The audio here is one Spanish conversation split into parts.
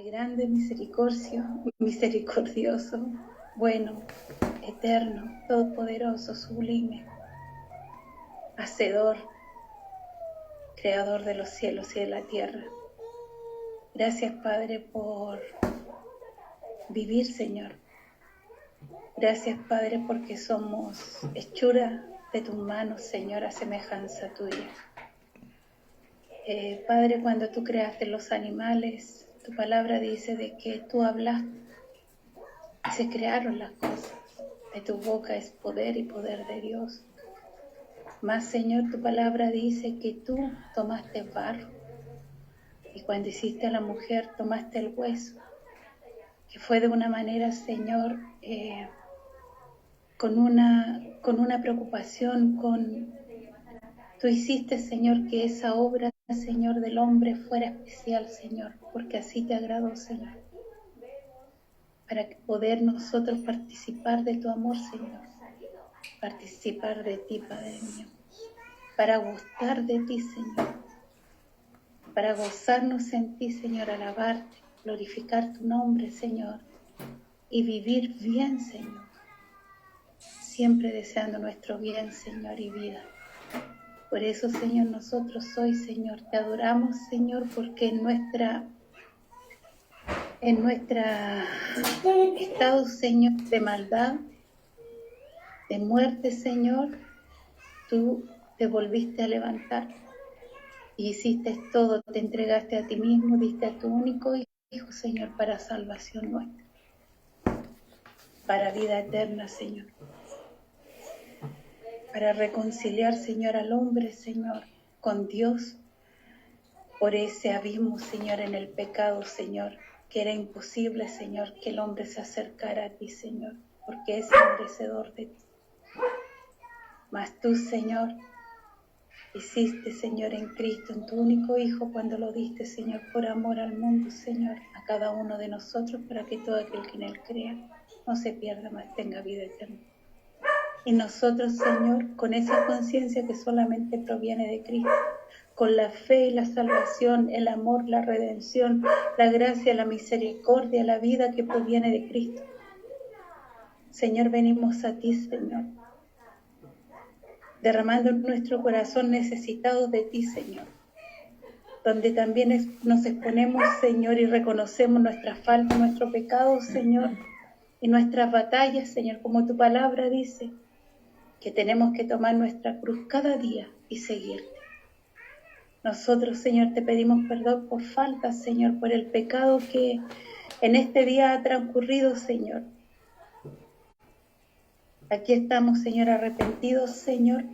grande, misericordioso, bueno, eterno, todopoderoso, sublime, hacedor, creador de los cielos y de la tierra. Gracias, Padre, por vivir, Señor. Gracias, Padre, porque somos hechura de tus manos, Señor, a semejanza tuya. Padre, cuando tú creaste los animales, tu palabra dice de que tú hablaste y se crearon las cosas. De tu boca es poder y poder de Dios. Mas, Señor, tu palabra dice que tú tomaste barro y cuando hiciste a la mujer tomaste el hueso, que fue de una manera, Señor, con una preocupación, tú hiciste, Señor, que esa obra, Señor, del hombre fuera especial, Señor, porque así te agradó, Señor, para poder nosotros participar de tu amor, Señor, participar de ti, Padre mío, para gustar de ti, Señor, para gozarnos en ti, Señor, alabarte, glorificar tu nombre, Señor, y vivir bien, Señor, siempre deseando nuestro bien, Señor, y vida. Por eso, Señor, nosotros hoy, Señor, te adoramos, Señor, porque en nuestra estado, Señor, de maldad, de muerte, Señor, tú te volviste a levantar y hiciste todo, te entregaste a ti mismo, diste a tu único Hijo, Señor, para salvación nuestra, para vida eterna, Señor, para reconciliar, Señor, al hombre, Señor, con Dios, por ese abismo, Señor, en el pecado, Señor, que era imposible, Señor, que el hombre se acercara a ti, Señor, porque es merecedor de ti. Mas tú, Señor, hiciste, Señor, en Cristo, en tu único Hijo, cuando lo diste, Señor, por amor al mundo, Señor, a cada uno de nosotros, para que todo aquel que en Él crea no se pierda, mas tenga vida eterna. Y nosotros, Señor, con esa conciencia que solamente proviene de Cristo, con la fe y la salvación, el amor, la redención, la gracia, la misericordia, la vida que proviene de Cristo. Señor, venimos a ti, Señor, derramando en nuestro corazón necesitados de ti, Señor, donde también nos exponemos, Señor, y reconocemos nuestra falta, nuestro pecado, Señor, y nuestras batallas, Señor, como tu palabra dice, que tenemos que tomar nuestra cruz cada día y seguirte. Nosotros, Señor, te pedimos perdón por faltas, Señor, por el pecado que en este día ha transcurrido, Señor. Aquí estamos, Señor, arrepentidos, Señor,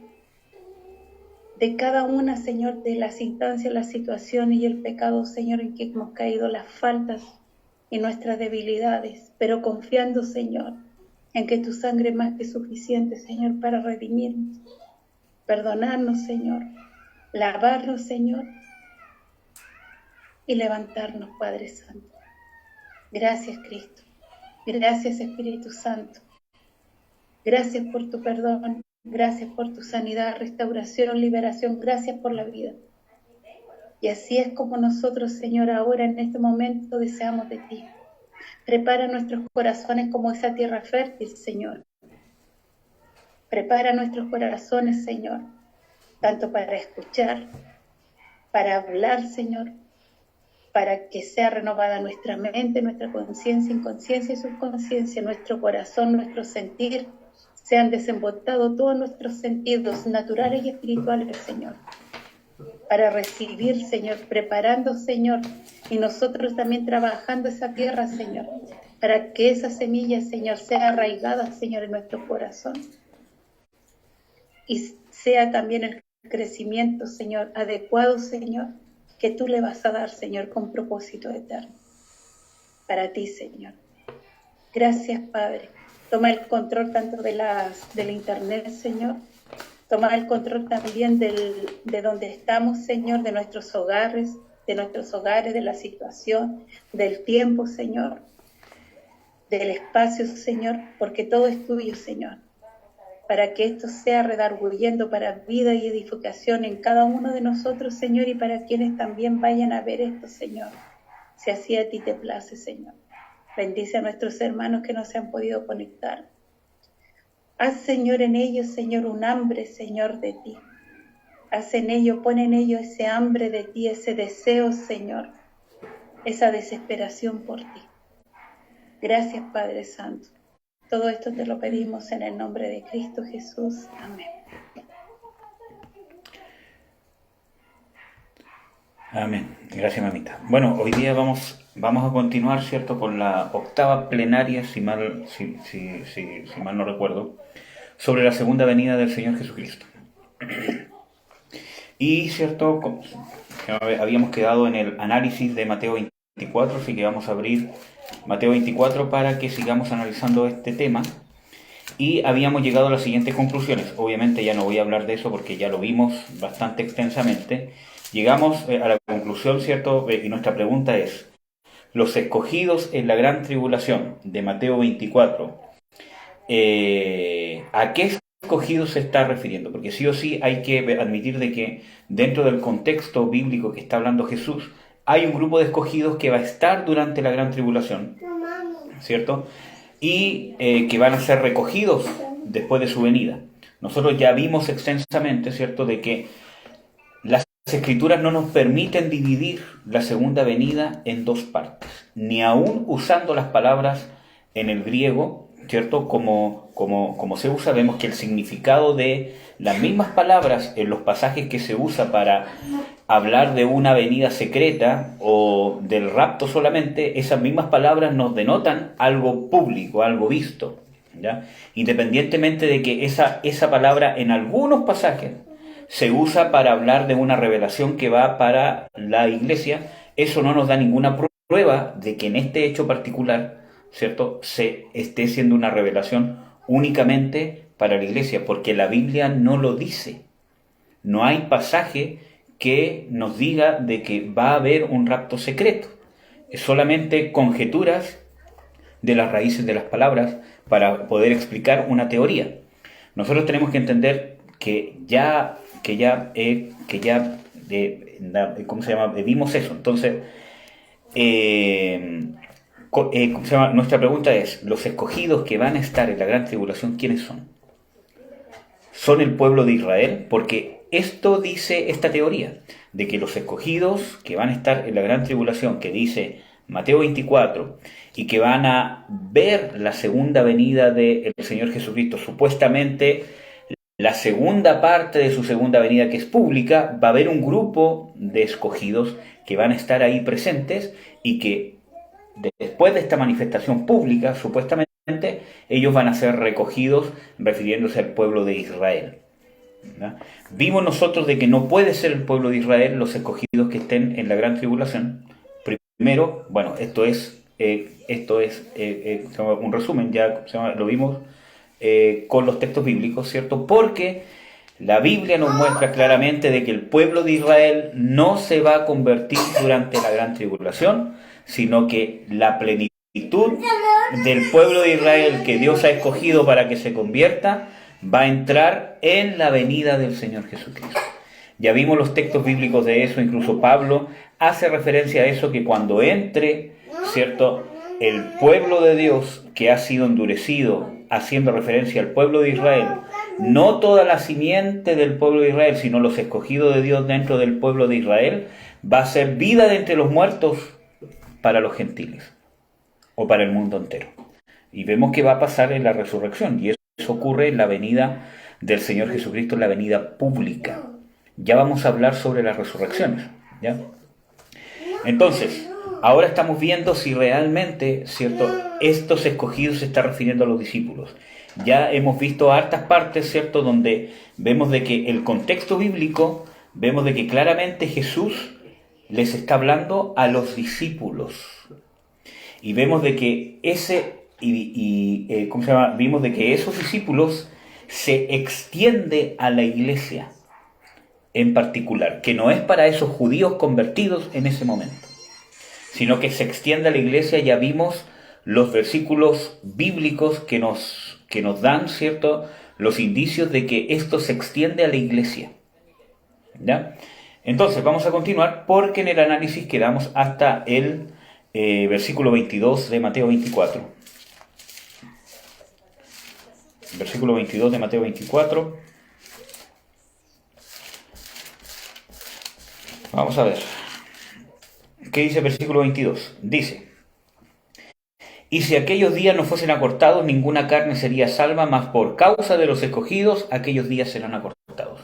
de cada una, Señor, de las instancias, las situaciones y el pecado, Señor, en que hemos caído, las faltas y nuestras debilidades, pero confiando, Señor, en que tu sangre es más que suficiente, Señor, para redimirnos, perdonarnos, Señor, lavarnos, Señor, y levantarnos, Padre Santo. Gracias, Cristo. Gracias, Espíritu Santo. Gracias por tu perdón. Gracias por tu sanidad, restauración, liberación. Gracias por la vida. Y así es como nosotros, Señor, ahora en este momento deseamos de ti. Prepara nuestros corazones como esa tierra fértil, Señor. Prepara nuestros corazones, Señor, tanto para escuchar, para hablar, Señor, para que sea renovada nuestra mente, nuestra conciencia, inconsciencia y subconsciencia, nuestro corazón, nuestro sentir, sean desembotados todos nuestros sentidos naturales y espirituales, Señor, para recibir, Señor, preparando, Señor, y nosotros también trabajando esa tierra, Señor, para que esa semilla, Señor, sea arraigada, Señor, en nuestro corazón, y sea también el crecimiento, Señor, adecuado, Señor, que tú le vas a dar, Señor, con propósito eterno. Para ti, Señor. Gracias, Padre. Toma el control tanto de la internet, Señor. Toma el control también de donde estamos, Señor, de nuestros hogares, de la situación, del tiempo, Señor, del espacio, Señor, porque todo es tuyo, Señor, para que esto sea redarguyendo para vida y edificación en cada uno de nosotros, Señor, y para quienes también vayan a ver esto, Señor. si así a ti te place, Señor. Bendice a nuestros hermanos que no se han podido conectar. Haz, Señor, en ellos, Señor, un hambre, Señor, de ti. Haz en ellos, pon en ellos ese hambre de ti, ese deseo, Señor, esa desesperación por ti. Gracias, Padre Santo. Todo esto te lo pedimos en el nombre de Cristo Jesús. Amén. Amén. Gracias, mamita. Bueno, hoy día vamos a continuar, ¿cierto?, con la octava plenaria, si mal no recuerdo, sobre la segunda venida del Señor Jesucristo. Y, ¿cierto?, habíamos quedado en el análisis de Mateo 24, así que vamos a abrir Mateo 24 para que sigamos analizando este tema. Y habíamos llegado a las siguientes conclusiones. Obviamente ya no voy a hablar de eso porque ya lo vimos bastante extensamente. Llegamos a la conclusión, ¿cierto? Y nuestra pregunta es: los escogidos en la gran tribulación de Mateo 24, ¿a qué escogidos se está refiriendo? Porque sí o sí hay que admitir de que dentro del contexto bíblico que está hablando Jesús, hay un grupo de escogidos que va a estar durante la gran tribulación, ¿cierto? Y que van a ser recogidos después de su venida. Nosotros ya vimos extensamente, ¿cierto?, de que las Escrituras no nos permiten dividir la segunda venida en dos partes, ni aún usando las palabras en el griego, ¿cierto? Como se usa, vemos que el significado de las mismas palabras en los pasajes que se usa para hablar de una venida secreta o del rapto solamente, esas mismas palabras nos denotan algo público, algo visto, ¿ya? Independientemente de que esa palabra en algunos pasajes se usa para hablar de una revelación que va para la iglesia, eso no nos da ninguna prueba de que en este hecho particular, ¿cierto?, se esté siendo una revelación únicamente para la iglesia, porque la Biblia no lo dice. No hay pasaje que nos diga de que va a haber un rapto secreto. Es solamente conjeturas de las raíces de las palabras para poder explicar una teoría. Nosotros tenemos que entender que ya vimos eso. Entonces, nuestra pregunta es: los escogidos que van a estar en la gran tribulación, ¿quiénes son? ¿Son el pueblo de Israel? Porque esto dice esta teoría, de que los escogidos que van a estar en la gran tribulación, que dice Mateo 24, y que van a ver la segunda venida del Señor Jesucristo, supuestamente la segunda parte de su segunda venida, que es pública, va a haber un grupo de escogidos que van a estar ahí presentes y que después de esta manifestación pública, supuestamente, ellos van a ser recogidos, refiriéndose al pueblo de Israel, ¿verdad? Vimos nosotros de que no puede ser el pueblo de Israel los escogidos que estén en la gran tribulación. Primero, bueno, esto es un resumen, ya lo vimos con los textos bíblicos, ¿cierto? Porque la Biblia nos muestra claramente de que el pueblo de Israel no se va a convertir durante la gran tribulación, sino que la plenitud del pueblo de Israel que Dios ha escogido para que se convierta va a entrar en la venida del Señor Jesucristo. Ya vimos los textos bíblicos de eso, incluso Pablo hace referencia a eso, que cuando entre, ¿cierto?, el pueblo de Dios que ha sido endurecido, haciendo referencia al pueblo de Israel, no toda la simiente del pueblo de Israel, sino los escogidos de Dios dentro del pueblo de Israel, va a ser vida de entre los muertos para los gentiles, o para el mundo entero. Y vemos que va a pasar en la resurrección, y eso ocurre en la venida del Señor Jesucristo, en la venida pública. Ya vamos a hablar sobre las resurrecciones, ¿ya? Entonces, ahora estamos viendo si realmente, ¿cierto?, estos escogidos se están refiriendo a los discípulos. Ya hemos visto hartas partes, ¿cierto?, donde vemos de que el contexto bíblico, vemos de que claramente Jesús les está hablando a los discípulos. Y vemos de que vimos de que esos discípulos se extiende a la iglesia en particular, que no es para esos judíos convertidos en ese momento, sino que se extiende a la iglesia. Ya vimos los versículos bíblicos que nos dan, ¿cierto?, los indicios de que esto se extiende a la iglesia, ¿ya? Entonces vamos a continuar, porque en el análisis quedamos hasta el versículo 22 de Mateo 24. Versículo 22 de Mateo 24. Vamos a ver. ¿Qué dice el versículo 22? Dice: y si aquellos días no fuesen acortados, ninguna carne sería salva, mas por causa de los escogidos, aquellos días serán acortados.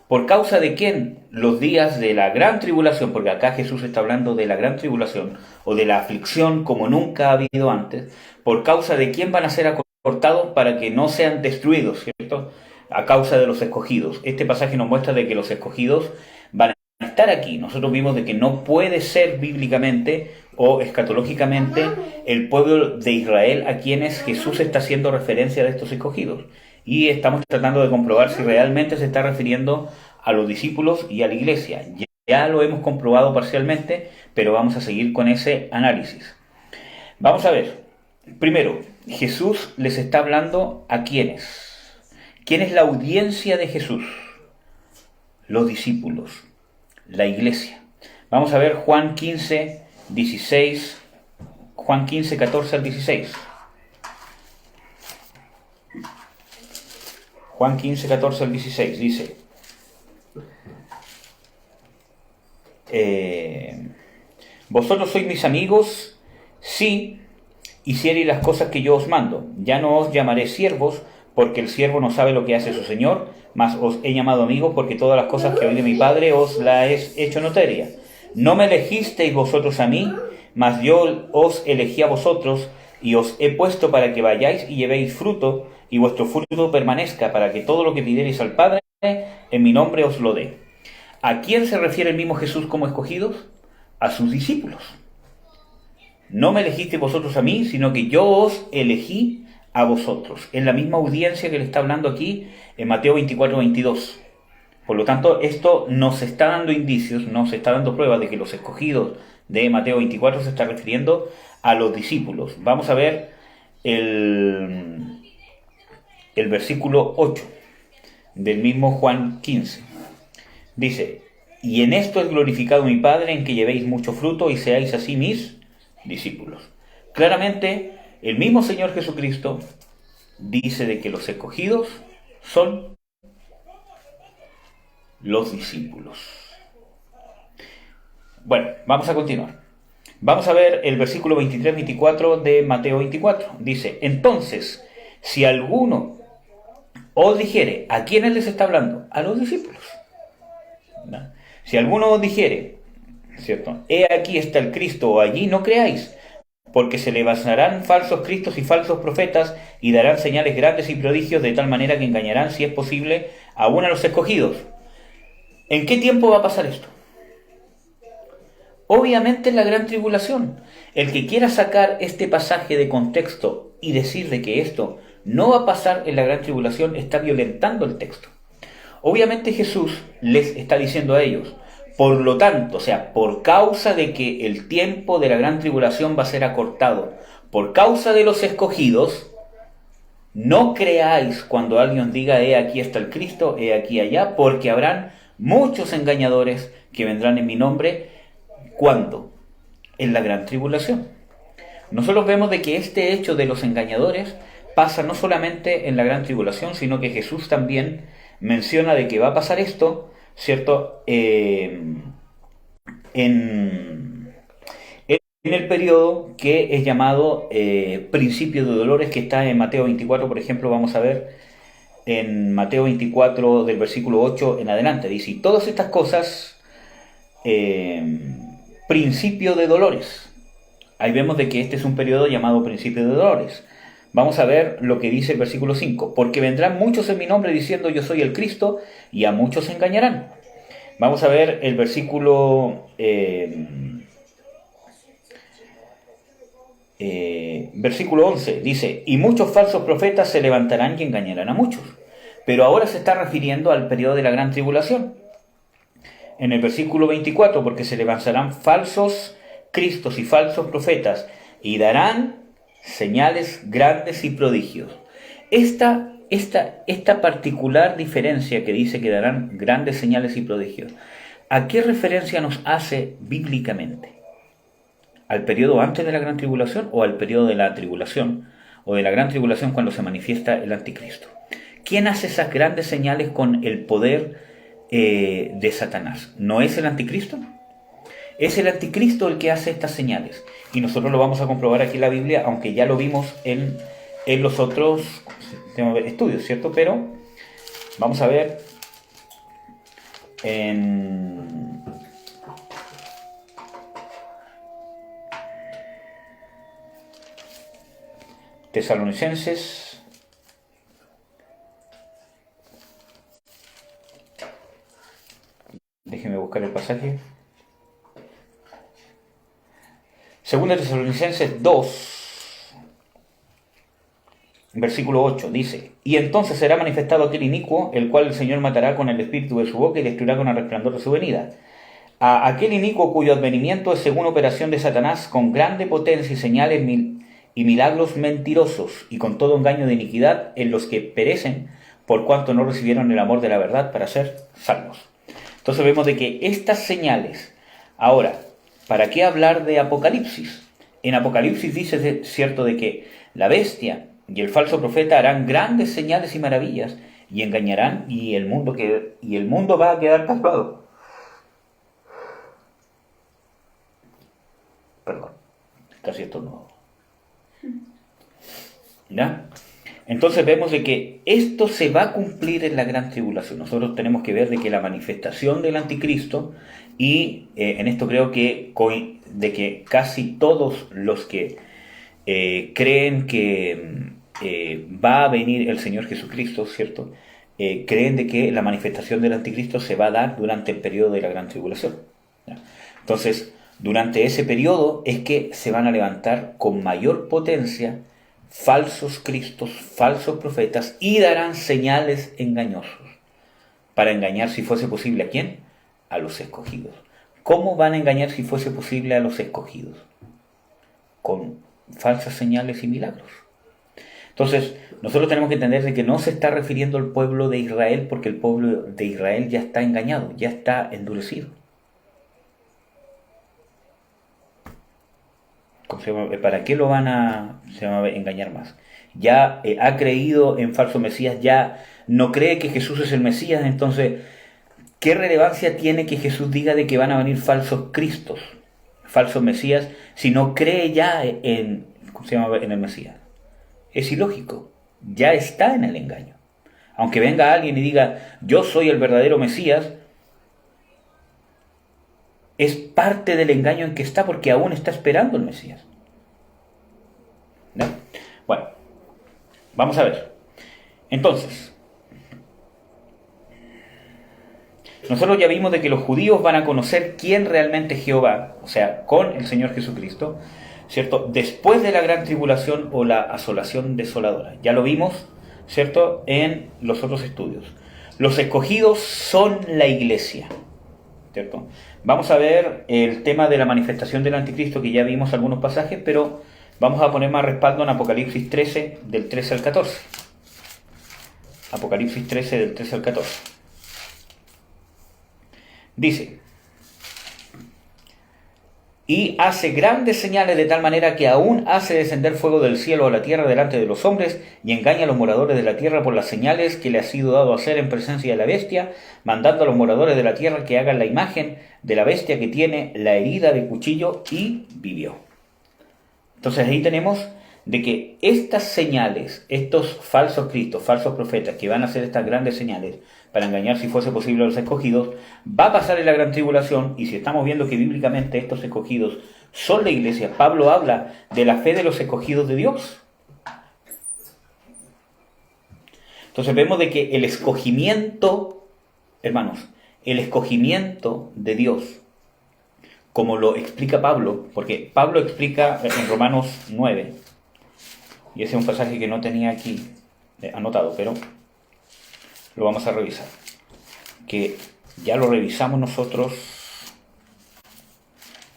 ¿Por causa de quién? Los días de la gran tribulación, porque acá Jesús está hablando de la gran tribulación, o de la aflicción como nunca ha habido antes. ¿Por causa de quién van a ser acortados? Para que no sean destruidos, ¿cierto? A causa de los escogidos. Este pasaje nos muestra de que los escogidos van a estar aquí. Nosotros vimos de que no puede ser bíblicamente o escatológicamente el pueblo de Israel a quienes Jesús está haciendo referencia de estos escogidos. Y estamos tratando de comprobar si realmente se está refiriendo a los discípulos y a la iglesia. Ya lo hemos comprobado parcialmente, pero vamos a seguir con ese análisis. Vamos a ver. Primero, Jesús les está hablando a quiénes. ¿Quién es la audiencia de Jesús? Los discípulos, la iglesia. Vamos a ver Juan 15, 16, Juan 15, 14 al 16. Juan 15, 14 al 16 dice: vosotros sois mis amigos si hiciereis las cosas que yo os mando. Ya no os llamaré siervos, porque el siervo no sabe lo que hace su señor, mas os he llamado amigos, porque todas las cosas que oí de mi Padre os las he hecho notoria. No me elegisteis vosotros a mí, mas yo os elegí a vosotros, y os he puesto para que vayáis y llevéis fruto, y vuestro fruto permanezca, para que todo lo que pidierais al Padre en mi nombre os lo dé. ¿A quién se refiere el mismo Jesús como escogidos? A sus discípulos. No me elegisteis vosotros a mí, sino que yo os elegí a vosotros. Es la misma audiencia que le está hablando aquí en Mateo 24, 22. Por lo tanto, esto nos está dando indicios, nos está dando pruebas de que los escogidos de Mateo 24 se está refiriendo a los discípulos. Vamos a ver el versículo 8 del mismo Juan 15. Dice: y en esto es glorificado mi Padre, en que llevéis mucho fruto y seáis así mis discípulos. Claramente, el mismo Señor Jesucristo dice de que los escogidos son los discípulos. Bueno, vamos a continuar. Vamos a ver el versículo 23-24 de Mateo 24. Dice: entonces, si alguno os dijere, ¿a quiénes les está hablando? A los discípulos. ¿No? Si alguno os dijere, ¿cierto?, he aquí está el Cristo, o allí, no creáis, porque se levantarán falsos cristos y falsos profetas, y darán señales grandes y prodigios, de tal manera que engañarán, si es posible, aún a los escogidos. ¿En qué tiempo va a pasar esto? Obviamente en la gran tribulación. El que quiera sacar este pasaje de contexto y decir de que esto no va a pasar en la gran tribulación está violentando el texto. Obviamente Jesús les está diciendo a ellos, por lo tanto, o sea, por causa de que el tiempo de la gran tribulación va a ser acortado, por causa de los escogidos, no creáis cuando alguien diga, he aquí está el Cristo, he aquí allá, porque habrán muchos engañadores que vendrán en mi nombre. ¿Cuándo? En la gran tribulación. Nosotros vemos de que este hecho de los engañadores pasa no solamente en la gran tribulación, sino que Jesús también menciona de que va a pasar esto, ¿cierto? En el periodo que es llamado principio de dolores, que está en Mateo 24, por ejemplo. Vamos a ver en Mateo 24 del versículo 8 en adelante. Dice: y todas estas cosas, principio de dolores. Ahí vemos de que este es un periodo llamado principio de dolores. Vamos a ver lo que dice el versículo 5. Porque vendrán muchos en mi nombre diciendo yo soy el Cristo, y a muchos engañarán. Vamos a ver el versículo versículo 11. Dice: y muchos falsos profetas se levantarán y engañarán a muchos. Pero ahora se está refiriendo al periodo de la gran tribulación. En el versículo 24, porque se levantarán falsos cristos y falsos profetas, y darán señales grandes y prodigios. Esta particular diferencia que dice que darán grandes señales y prodigios, ¿a qué referencia nos hace bíblicamente? ¿Al periodo antes de la gran tribulación o al periodo de la tribulación o de la gran tribulación cuando se manifiesta el anticristo? ¿Quién hace esas grandes señales con el poder de Satanás? ¿No es el anticristo? Es el anticristo el que hace estas señales. Y nosotros lo vamos a comprobar aquí en la Biblia, aunque ya lo vimos en los otros estudios, ¿cierto? Pero vamos a ver en Tesalonicenses. Déjenme buscar el pasaje. Segunda Tesalonicenses 2, versículo 8, dice: Y entonces será manifestado aquel inicuo, el cual el Señor matará con el espíritu de su boca y destruirá con el resplandor de su venida. A aquel inicuo cuyo advenimiento es según operación de Satanás, con grande potencia y señales y milagros mentirosos, y con todo engaño de iniquidad en los que perecen, por cuanto no recibieron el amor de la verdad para ser salvos. Entonces vemos de que estas señales, ahora, ¿para qué hablar de Apocalipsis? En Apocalipsis dice, cierto, de que la bestia y el falso profeta harán grandes señales y maravillas y engañarán y el mundo va a quedar pasmado. Perdón, casi estornudo. ¿Ya? Entonces vemos de que esto se va a cumplir en la gran tribulación. Nosotros tenemos que ver de que la manifestación del anticristo, y en esto creo que de que casi todos los que creen que va a venir el Señor Jesucristo, ¿cierto? Creen de que la manifestación del anticristo se va a dar durante el periodo de la gran tribulación. ¿Ya? Entonces, durante ese periodo es que se van a levantar con mayor potencia falsos cristos, falsos profetas, y darán señales engañosos para engañar, si fuese posible, ¿a quién? A los escogidos. ¿Cómo van a engañar si fuese posible a los escogidos? Con falsas señales y milagros. Entonces, nosotros tenemos que entender de que no se está refiriendo al pueblo de Israel, porque el pueblo de Israel ya está engañado, ya está endurecido. ¿Para qué lo van a engañar más? Ya ha creído en falso Mesías, ya no cree que Jesús es el Mesías. Entonces, ¿qué relevancia tiene que Jesús diga de que van a venir falsos cristos, falsos Mesías, si no cree ya en el Mesías? Es ilógico, ya está en el engaño. Aunque venga alguien y diga, yo soy el verdadero Mesías, es parte del engaño en que está, porque aún está esperando el Mesías. ¿No? Bueno, vamos a ver. Entonces, nosotros ya vimos de que los judíos van a conocer quién realmente es Jehová, o sea, con el Señor Jesucristo, ¿cierto? Después de la gran tribulación o la asolación desoladora. Ya lo vimos, ¿cierto?, en los otros estudios. Los escogidos son la iglesia, ¿cierto? Vamos a ver el tema de la manifestación del anticristo, que ya vimos algunos pasajes, pero vamos a poner más respaldo en Apocalipsis 13, del 13 al 14. Apocalipsis 13, del 13 al 14. Dice: y hace grandes señales de tal manera que aún hace descender fuego del cielo a la tierra delante de los hombres, y engaña a los moradores de la tierra por las señales que le ha sido dado hacer en presencia de la bestia, mandando a los moradores de la tierra que hagan la imagen de la bestia que tiene la herida de cuchillo y vivió. Entonces ahí tenemos de que estas señales, estos falsos cristos, falsos profetas que van a hacer estas grandes señales para engañar, si fuese posible, a los escogidos, va a pasar en la gran tribulación. Y si estamos viendo que bíblicamente estos escogidos son la iglesia, Pablo habla de la fe de los escogidos de Dios. Entonces vemos de que el escogimiento, hermanos, el escogimiento de Dios, como lo explica Pablo, porque Pablo explica en Romanos 9, y ese es un pasaje que no tenía aquí anotado, pero lo vamos a revisar, que ya lo revisamos nosotros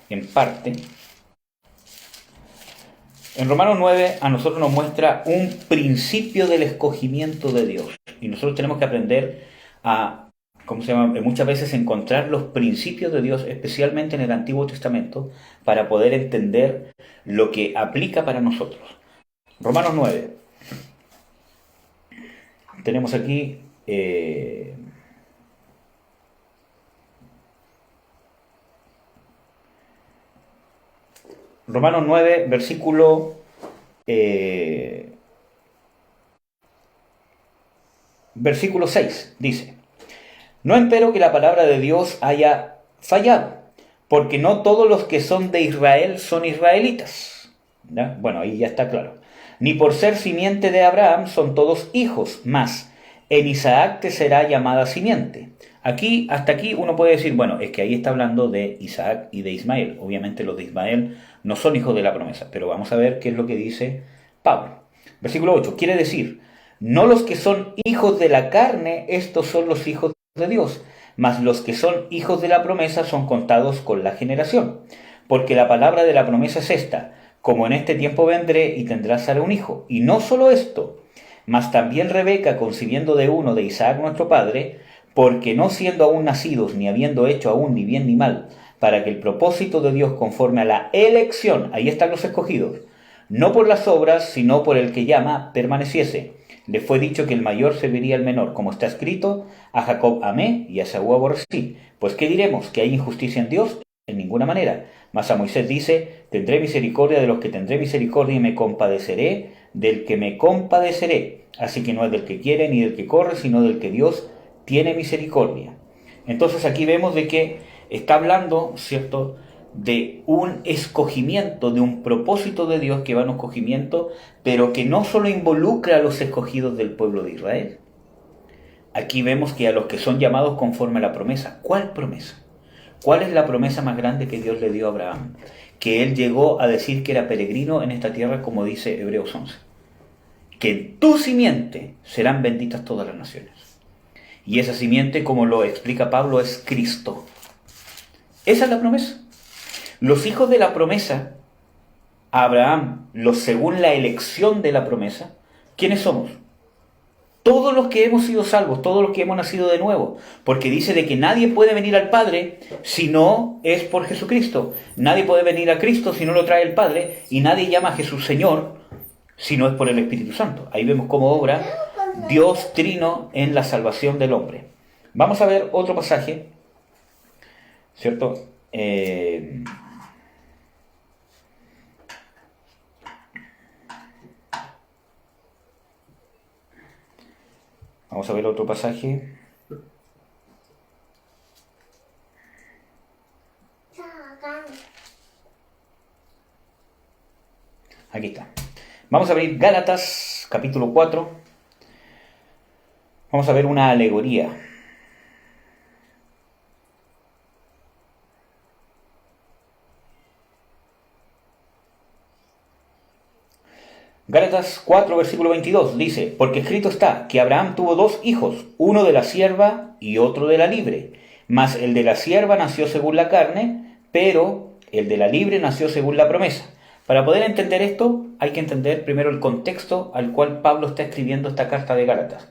en parte. En Romanos 9 a nosotros nos muestra un principio del escogimiento de Dios, y nosotros tenemos que aprender a ¿cómo se llama? Muchas veces encontrar los principios de Dios, especialmente en el Antiguo Testamento, para poder entender lo que aplica para nosotros. Romanos 9. Tenemos aquí Romanos 9, versículo 6, dice: No empero que la palabra de Dios haya fallado, porque no todos los que son de Israel son israelitas. ¿Ya? Bueno, ahí ya está claro. Ni por ser simiente de Abraham son todos hijos, mas en Isaac te será llamada simiente. Aquí, hasta aquí uno puede decir, bueno, es que ahí está hablando de Isaac y de Ismael. Obviamente los de Ismael no son hijos de la promesa, pero vamos a ver qué es lo que dice Pablo. Versículo 8, quiere decir, no los que son hijos de la carne, estos son los hijos de Dios, mas los que son hijos de la promesa son contados con la generación. Porque la palabra de la promesa es esta: como en este tiempo vendré y tendrás a un hijo. Y no solo esto, mas también Rebeca, concibiendo de uno de Isaac nuestro padre, porque no siendo aún nacidos, ni habiendo hecho aún ni bien ni mal, para que el propósito de Dios conforme a la elección, ahí están los escogidos, no por las obras, sino por el que llama, permaneciese. Le fue dicho que el mayor serviría al menor, como está escrito: a Jacob amé y a Esaú aborrecí. Pues ¿qué diremos? ¿Que hay injusticia en Dios? En ninguna manera. Mas a Moisés dice: tendré misericordia de los que tendré misericordia y me compadeceré del que me compadeceré. Así que no es del que quiere ni del que corre, sino del que Dios tiene misericordia. Entonces aquí vemos de que está hablando, ¿cierto?, de un escogimiento, de un propósito de Dios que va en un escogimiento, pero que no solo involucra a los escogidos del pueblo de Israel. Aquí vemos que a los que son llamados conforme a la promesa. ¿Cuál promesa? ¿Cuál es la promesa más grande que Dios le dio a Abraham? Que él llegó a decir que era peregrino en esta tierra, como dice Hebreos 11. Que en tu simiente serán benditas todas las naciones. Y esa simiente, como lo explica Pablo, es Cristo. Esa es la promesa. Los hijos de la promesa, Abraham, los según la elección de la promesa, ¿quiénes somos? Todos los que hemos sido salvos, todos los que hemos nacido de nuevo, porque dice de que nadie puede venir al Padre si no es por Jesucristo. Nadie puede venir a Cristo si no lo trae el Padre, y nadie llama a Jesús Señor si no es por el Espíritu Santo. Ahí vemos cómo obra Dios trino en la salvación del hombre. Vamos a ver otro pasaje, ¿cierto? Vamos a ver otro pasaje. Aquí está. Vamos a abrir Gálatas, capítulo 4. Vamos a ver una alegoría. Gálatas 4, versículo 22, dice: porque escrito está que Abraham tuvo dos hijos, uno de la sierva y otro de la libre. Mas el de la sierva nació según la carne, pero el de la libre nació según la promesa. Para poder entender esto, hay que entender primero el contexto al cual Pablo está escribiendo esta carta de Gálatas.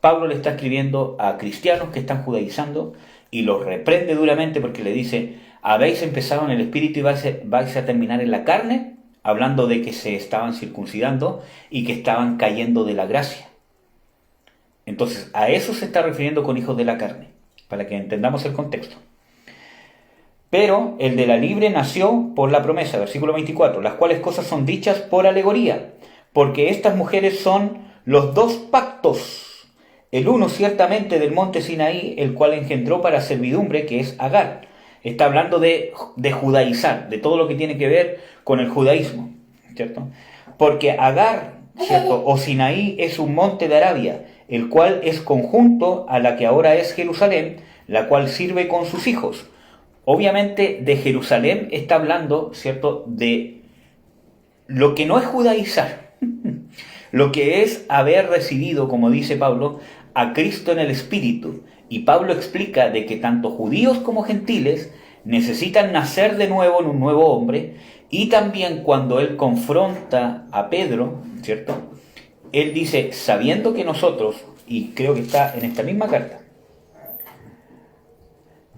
Pablo le está escribiendo a cristianos que están judaizando y los reprende duramente porque le dice: habéis empezado en el espíritu y vais a terminar en la carne, hablando de que se estaban circuncidando y que estaban cayendo de la gracia. Entonces, a eso se está refiriendo con hijos de la carne, para que entendamos el contexto. Pero el de la libre nació por la promesa, versículo 24, las cuales cosas son dichas por alegoría, porque estas mujeres son los dos pactos, el uno ciertamente del monte Sinaí, el cual engendró para servidumbre, que es Agar. Está hablando de judaizar, de todo lo que tiene que ver con el judaísmo, ¿cierto? Porque Agar, ¿cierto?, o Sinaí es un monte de Arabia, el cual es conjunto a la que ahora es Jerusalén, la cual sirve con sus hijos. Obviamente de Jerusalén está hablando, ¿cierto?, de lo que no es judaizar, lo que es haber recibido, como dice Pablo, a Cristo en el Espíritu. Y Pablo explica de que tanto judíos como gentiles necesitan nacer de nuevo en un nuevo hombre. Y también cuando él confronta a Pedro, ¿cierto?, él dice, sabiendo que nosotros, y creo que está en esta misma carta,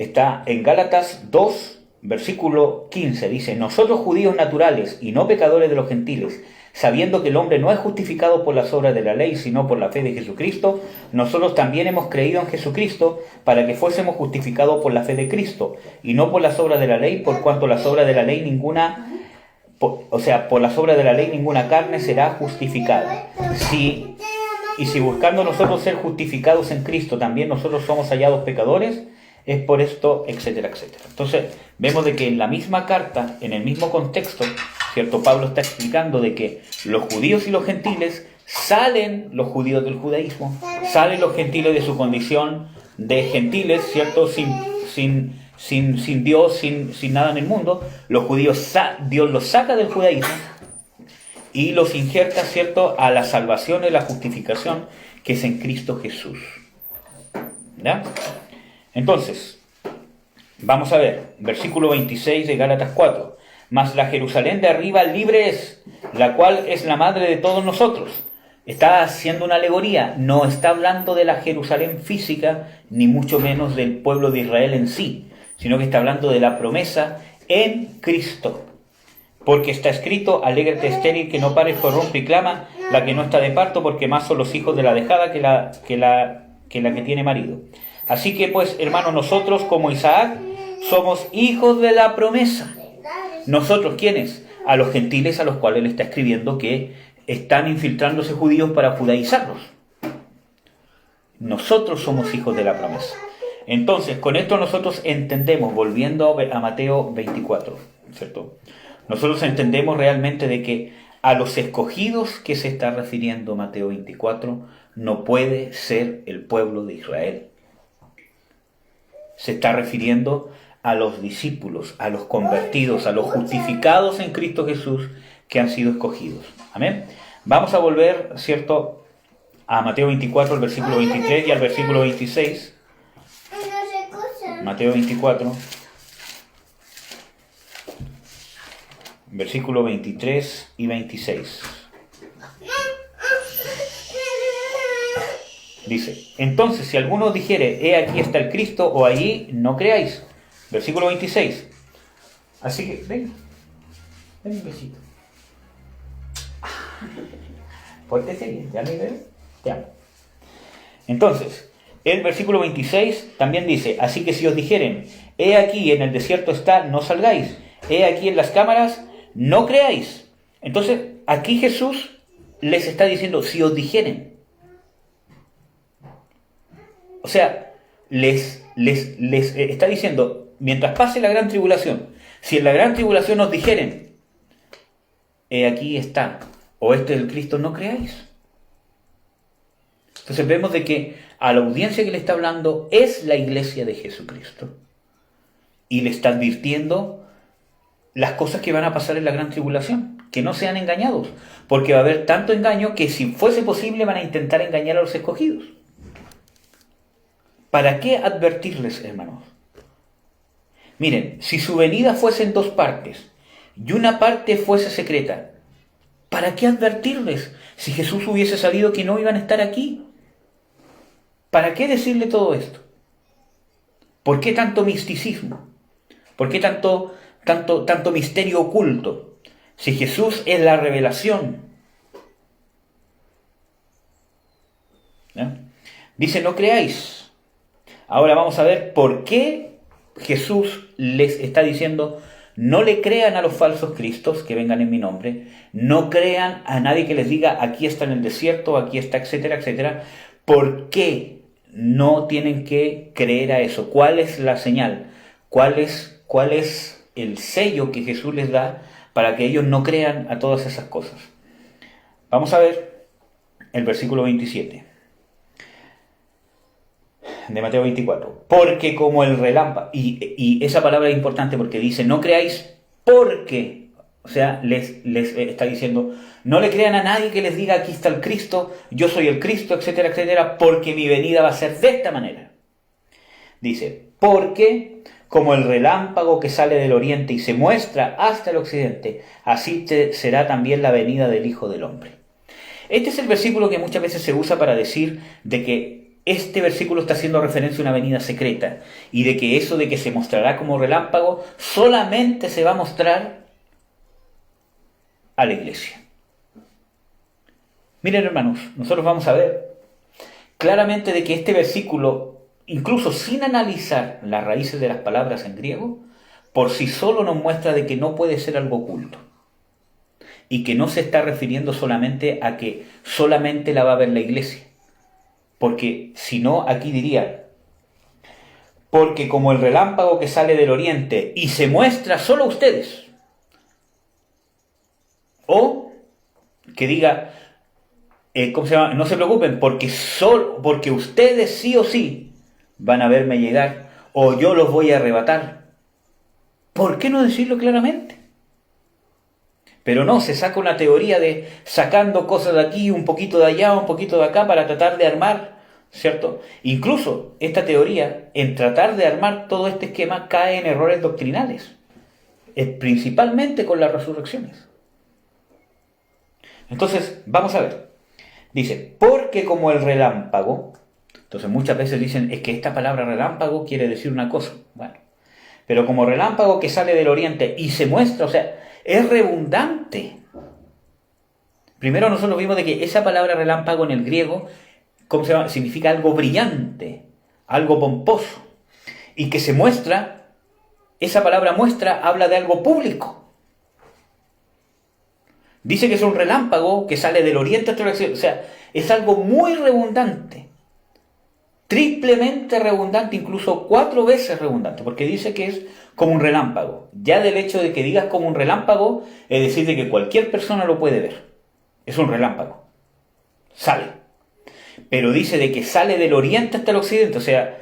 Está en Gálatas 2, versículo 15. Dice, nosotros judíos naturales y no pecadores de los gentiles, sabiendo que el hombre no es justificado por las obras de la ley, sino por la fe de Jesucristo, nosotros también hemos creído en Jesucristo para que fuésemos justificados por la fe de Cristo, y no por las obras de la ley, por cuanto las obras de la ley por las obras de la ley ninguna carne será justificada. Y si buscando nosotros ser justificados en Cristo, también nosotros somos hallados pecadores, es por esto, etcétera, etcétera. Entonces, vemos de que en la misma carta, en el mismo contexto, ¿cierto? Pablo está explicando de que los judíos y los gentiles salen, los judíos del judaísmo, salen los gentiles de su condición de gentiles, ¿cierto? Sin Dios, sin nada en el mundo. Los judíos, Dios los saca del judaísmo y los injerta, ¿cierto?, a la salvación y la justificación que es en Cristo Jesús. ¿Ya? Entonces, vamos a ver, versículo 26 de Gálatas 4. Mas la Jerusalén de arriba libre es, la cual es la madre de todos nosotros. Está haciendo una alegoría, no está hablando de la Jerusalén física, ni mucho menos del pueblo de Israel en sí, sino que está hablando de la promesa en Cristo. Porque está escrito, alégrate estéril que no pares, prorrumpe y clama, la que no está de parto, porque más son los hijos de la dejada que la que tiene marido. Así que pues, hermanos, nosotros como Isaac somos hijos de la promesa. ¿Nosotros quiénes? A los gentiles a los cuales él está escribiendo que están infiltrándose judíos para judaizarlos. Nosotros somos hijos de la promesa. Entonces, con esto nosotros entendemos, volviendo a Mateo 24, ¿cierto? Nosotros entendemos realmente de que a los escogidos que se está refiriendo Mateo 24 no puede ser el pueblo de Israel. Se está refiriendo a los discípulos, a los convertidos, a los justificados en Cristo Jesús que han sido escogidos. Amén. Vamos a volver, ¿cierto?, a Mateo 24, el versículo 23 y al versículo 26. Mateo 24, versículo 23 y 26. Dice, entonces si alguno dijere, he aquí está el Cristo, o allí, no creáis. Versículo 26. Así que, venga, ven un besito. Pórtese bien, ¿ya me veo? Te amo. Entonces, el versículo 26 también dice, así que si os dijeren, he aquí en el desierto está, no salgáis. He aquí en las cámaras, no creáis. Entonces, aquí Jesús les está diciendo, si os dijeren. O sea, les está diciendo, mientras pase la gran tribulación, si en la gran tribulación os dijeren, he aquí está, o este es el Cristo, no creáis. Entonces vemos de que a la audiencia que le está hablando es la iglesia de Jesucristo. Y le está advirtiendo las cosas que van a pasar en la gran tribulación, que no sean engañados, porque va a haber tanto engaño que si fuese posible van a intentar engañar a los escogidos. ¿Para qué advertirles, hermanos? Miren, si su venida fuese en dos partes y una parte fuese secreta, ¿para qué advertirles si Jesús hubiese sabido que no iban a estar aquí? ¿Para qué decirle todo esto? ¿Por qué tanto misticismo? ¿Por qué tanto misterio oculto? Si Jesús es la revelación. ¿No? Dice, no creáis. Ahora vamos a ver por qué Jesús les está diciendo, no le crean a los falsos cristos que vengan en mi nombre, no crean a nadie que les diga, aquí está en el desierto, aquí está, etcétera, etcétera. ¿Por qué no tienen que creer a eso? ¿Cuál es la señal? ¿Cuál es el sello que Jesús les da para que ellos no crean a todas esas cosas? Vamos a ver el versículo 27. De Mateo 24, porque como el relámpago, y esa palabra es importante porque dice, no creáis porque, o sea, les está diciendo, no le crean a nadie que les diga, aquí está el Cristo, yo soy el Cristo, etcétera, etcétera, porque mi venida va a ser de esta manera. Dice, porque como el relámpago que sale del oriente y se muestra hasta el occidente, así será también la venida del Hijo del Hombre. Este es el versículo que muchas veces se usa para decir de que este versículo está haciendo referencia a una venida secreta y de que eso de que se mostrará como relámpago solamente se va a mostrar a la iglesia. Miren, hermanos, nosotros vamos a ver claramente de que este versículo, incluso sin analizar las raíces de las palabras en griego, por sí solo nos muestra de que no puede ser algo oculto y que no se está refiriendo solamente a que solamente la va a ver la iglesia. Porque si no, aquí diría, porque como el relámpago que sale del oriente y se muestra solo a ustedes. O que diga, ¿cómo se llama? No se preocupen, porque ustedes sí o sí van a verme llegar, o yo los voy a arrebatar. ¿Por qué no decirlo claramente? Pero no, se saca una teoría de sacando cosas de aquí, un poquito de allá, un poquito de acá, para tratar de armar, ¿cierto? Incluso esta teoría, en tratar de armar todo este esquema, cae en errores doctrinales, principalmente con las resurrecciones. Entonces, vamos a ver. Dice, porque como el relámpago, entonces muchas veces dicen, es que esta palabra relámpago quiere decir una cosa. Bueno, pero como relámpago que sale del oriente y se muestra, o sea, es redundante. Primero nosotros vimos de que esa palabra relámpago en el griego, ¿cómo se llama? Significa algo brillante, algo pomposo. Y que se muestra, esa palabra muestra habla de algo público. Dice que es un relámpago que sale del oriente hasta el occidente. O sea, es algo muy redundante. Triplemente redundante, incluso 4 veces redundante, porque dice que es como un relámpago. Ya del hecho de que digas como un relámpago, es decir, de que cualquier persona lo puede ver. Es un relámpago. Sale. Pero dice de que sale del oriente hasta el occidente, o sea,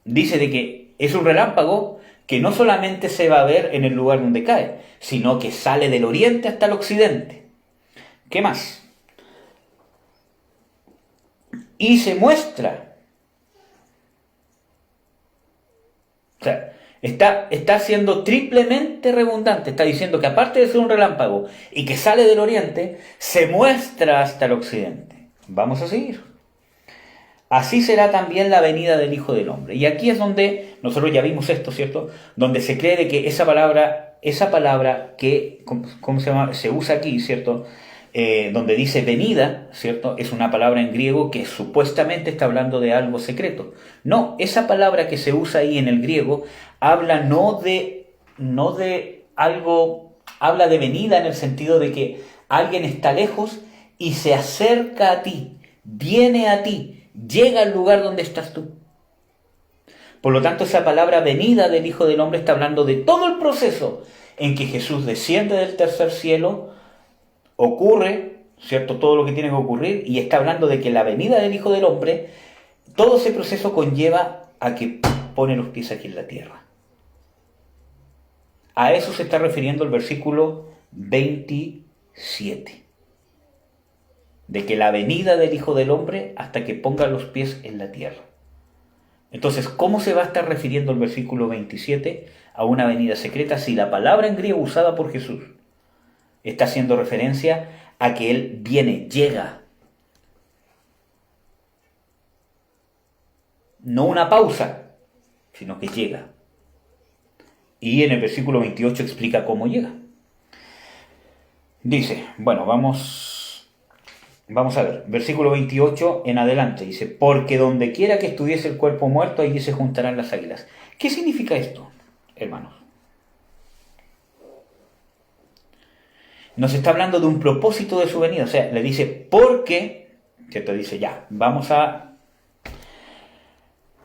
dice de que es un relámpago que no solamente se va a ver en el lugar donde cae, sino que sale del oriente hasta el occidente. ¿Qué más? Y se muestra. O sea, está siendo triplemente redundante. Está diciendo que aparte de ser un relámpago y que sale del oriente, se muestra hasta el occidente. Vamos a seguir. Así será también la venida del Hijo del Hombre. Y aquí es donde, nosotros ya vimos esto, ¿cierto? Donde se cree de que esa palabra que, ¿cómo se llama? Se usa aquí, ¿cierto? Donde dice venida, ¿cierto? Es una palabra en griego que supuestamente está hablando de algo secreto. No, esa palabra que se usa ahí en el griego habla no de algo, habla de venida en el sentido de que alguien está lejos y se acerca a ti, viene a ti, llega al lugar donde estás tú. Por lo tanto, esa palabra venida del Hijo del Hombre está hablando de todo el proceso en que Jesús desciende del tercer cielo, ocurre, ¿cierto? Todo lo que tiene que ocurrir, y está hablando de que la venida del Hijo del Hombre, todo ese proceso conlleva a que pone los pies aquí en la tierra. A eso se está refiriendo el versículo 27. De que la venida del Hijo del Hombre hasta que ponga los pies en la tierra. Entonces, ¿cómo se va a estar refiriendo el versículo 27 a una venida secreta si la palabra en griego usada por Jesús está haciendo referencia a que Él viene, llega? No una pausa, sino que llega. Y en el versículo 28 explica cómo llega. Dice, bueno, vamos a ver, versículo 28 en adelante, dice, porque donde quiera que estuviese el cuerpo muerto, allí se juntarán las águilas. ¿Qué significa esto, hermanos? Nos está hablando de un propósito de su venida, o sea, le dice, porque, ¿cierto? Dice, ya, vamos a...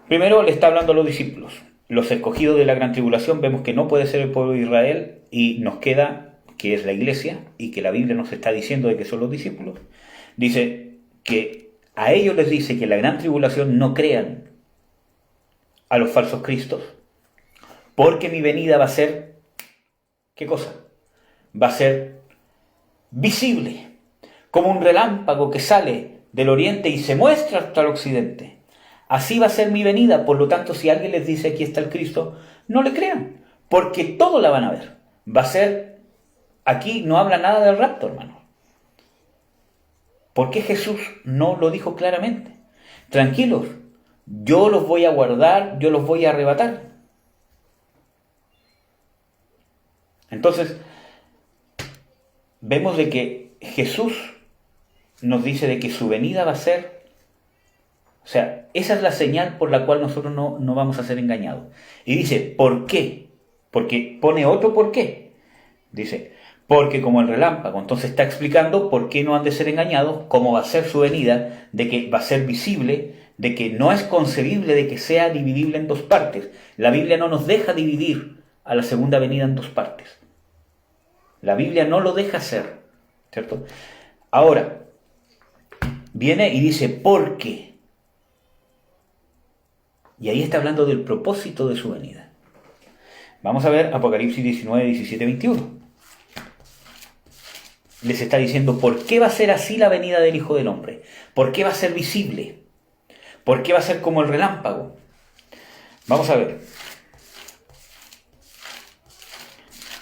Primero le está hablando a los discípulos, los escogidos de la gran tribulación, vemos que no puede ser el pueblo de Israel, y nos queda que es la iglesia, y que la Biblia nos está diciendo de que son los discípulos. Dice que a ellos les dice que en la gran tribulación no crean a los falsos cristos, porque mi venida va a ser, ¿qué cosa? Va a ser visible, como un relámpago que sale del oriente y se muestra hasta el occidente. Así va a ser mi venida, por lo tanto, si alguien les dice aquí está el Cristo, no le crean, porque todos la van a ver. Va a ser, aquí no habla nada del rapto, hermano. ¿Por qué Jesús no lo dijo claramente? tranquilos, yo los voy a guardar, yo los voy a arrebatar. Entonces, vemos de que Jesús nos dice de que su venida va a ser, o sea, esa es la señal por la cual nosotros no vamos a ser engañados. Y dice, ¿por qué? Porque pone otro por qué. Dice, porque como el relámpago. Entonces está explicando por qué no han de ser engañados, cómo va a ser su venida, de que va a ser visible, de que no es concebible de que sea dividible en dos partes. La Biblia no nos deja dividir a la segunda venida en dos partes. La Biblia no lo deja hacer, ¿cierto? Ahora, viene y dice, ¿por qué? Y ahí está hablando del propósito de su venida. Vamos a ver Apocalipsis 19, 17, 21. Les está diciendo, ¿por qué va a ser así la venida del Hijo del Hombre? ¿Por qué va a ser visible? ¿Por qué va a ser como el relámpago? Vamos a ver.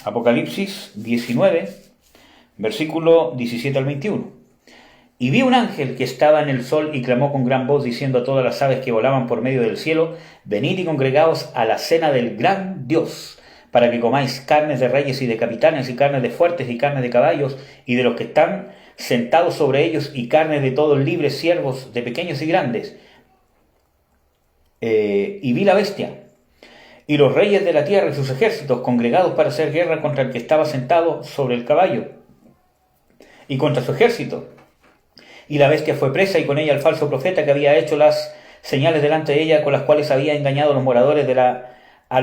Apocalipsis 19, versículo 17 al 21. Y vi un ángel que estaba en el sol y clamó con gran voz diciendo a todas las aves que volaban por medio del cielo, venid y congregaos a la cena del gran Dios, para que comáis carnes de reyes y de capitanes y carnes de fuertes y carnes de caballos y de los que están sentados sobre ellos y carnes de todos libres siervos, de pequeños y grandes. Y vi la bestia y los reyes de la tierra y sus ejércitos congregados para hacer guerra contra el que estaba sentado sobre el caballo y contra su ejército. Y la bestia fue presa y con ella el falso profeta que había hecho las señales delante de ella con las cuales había engañado a los moradores a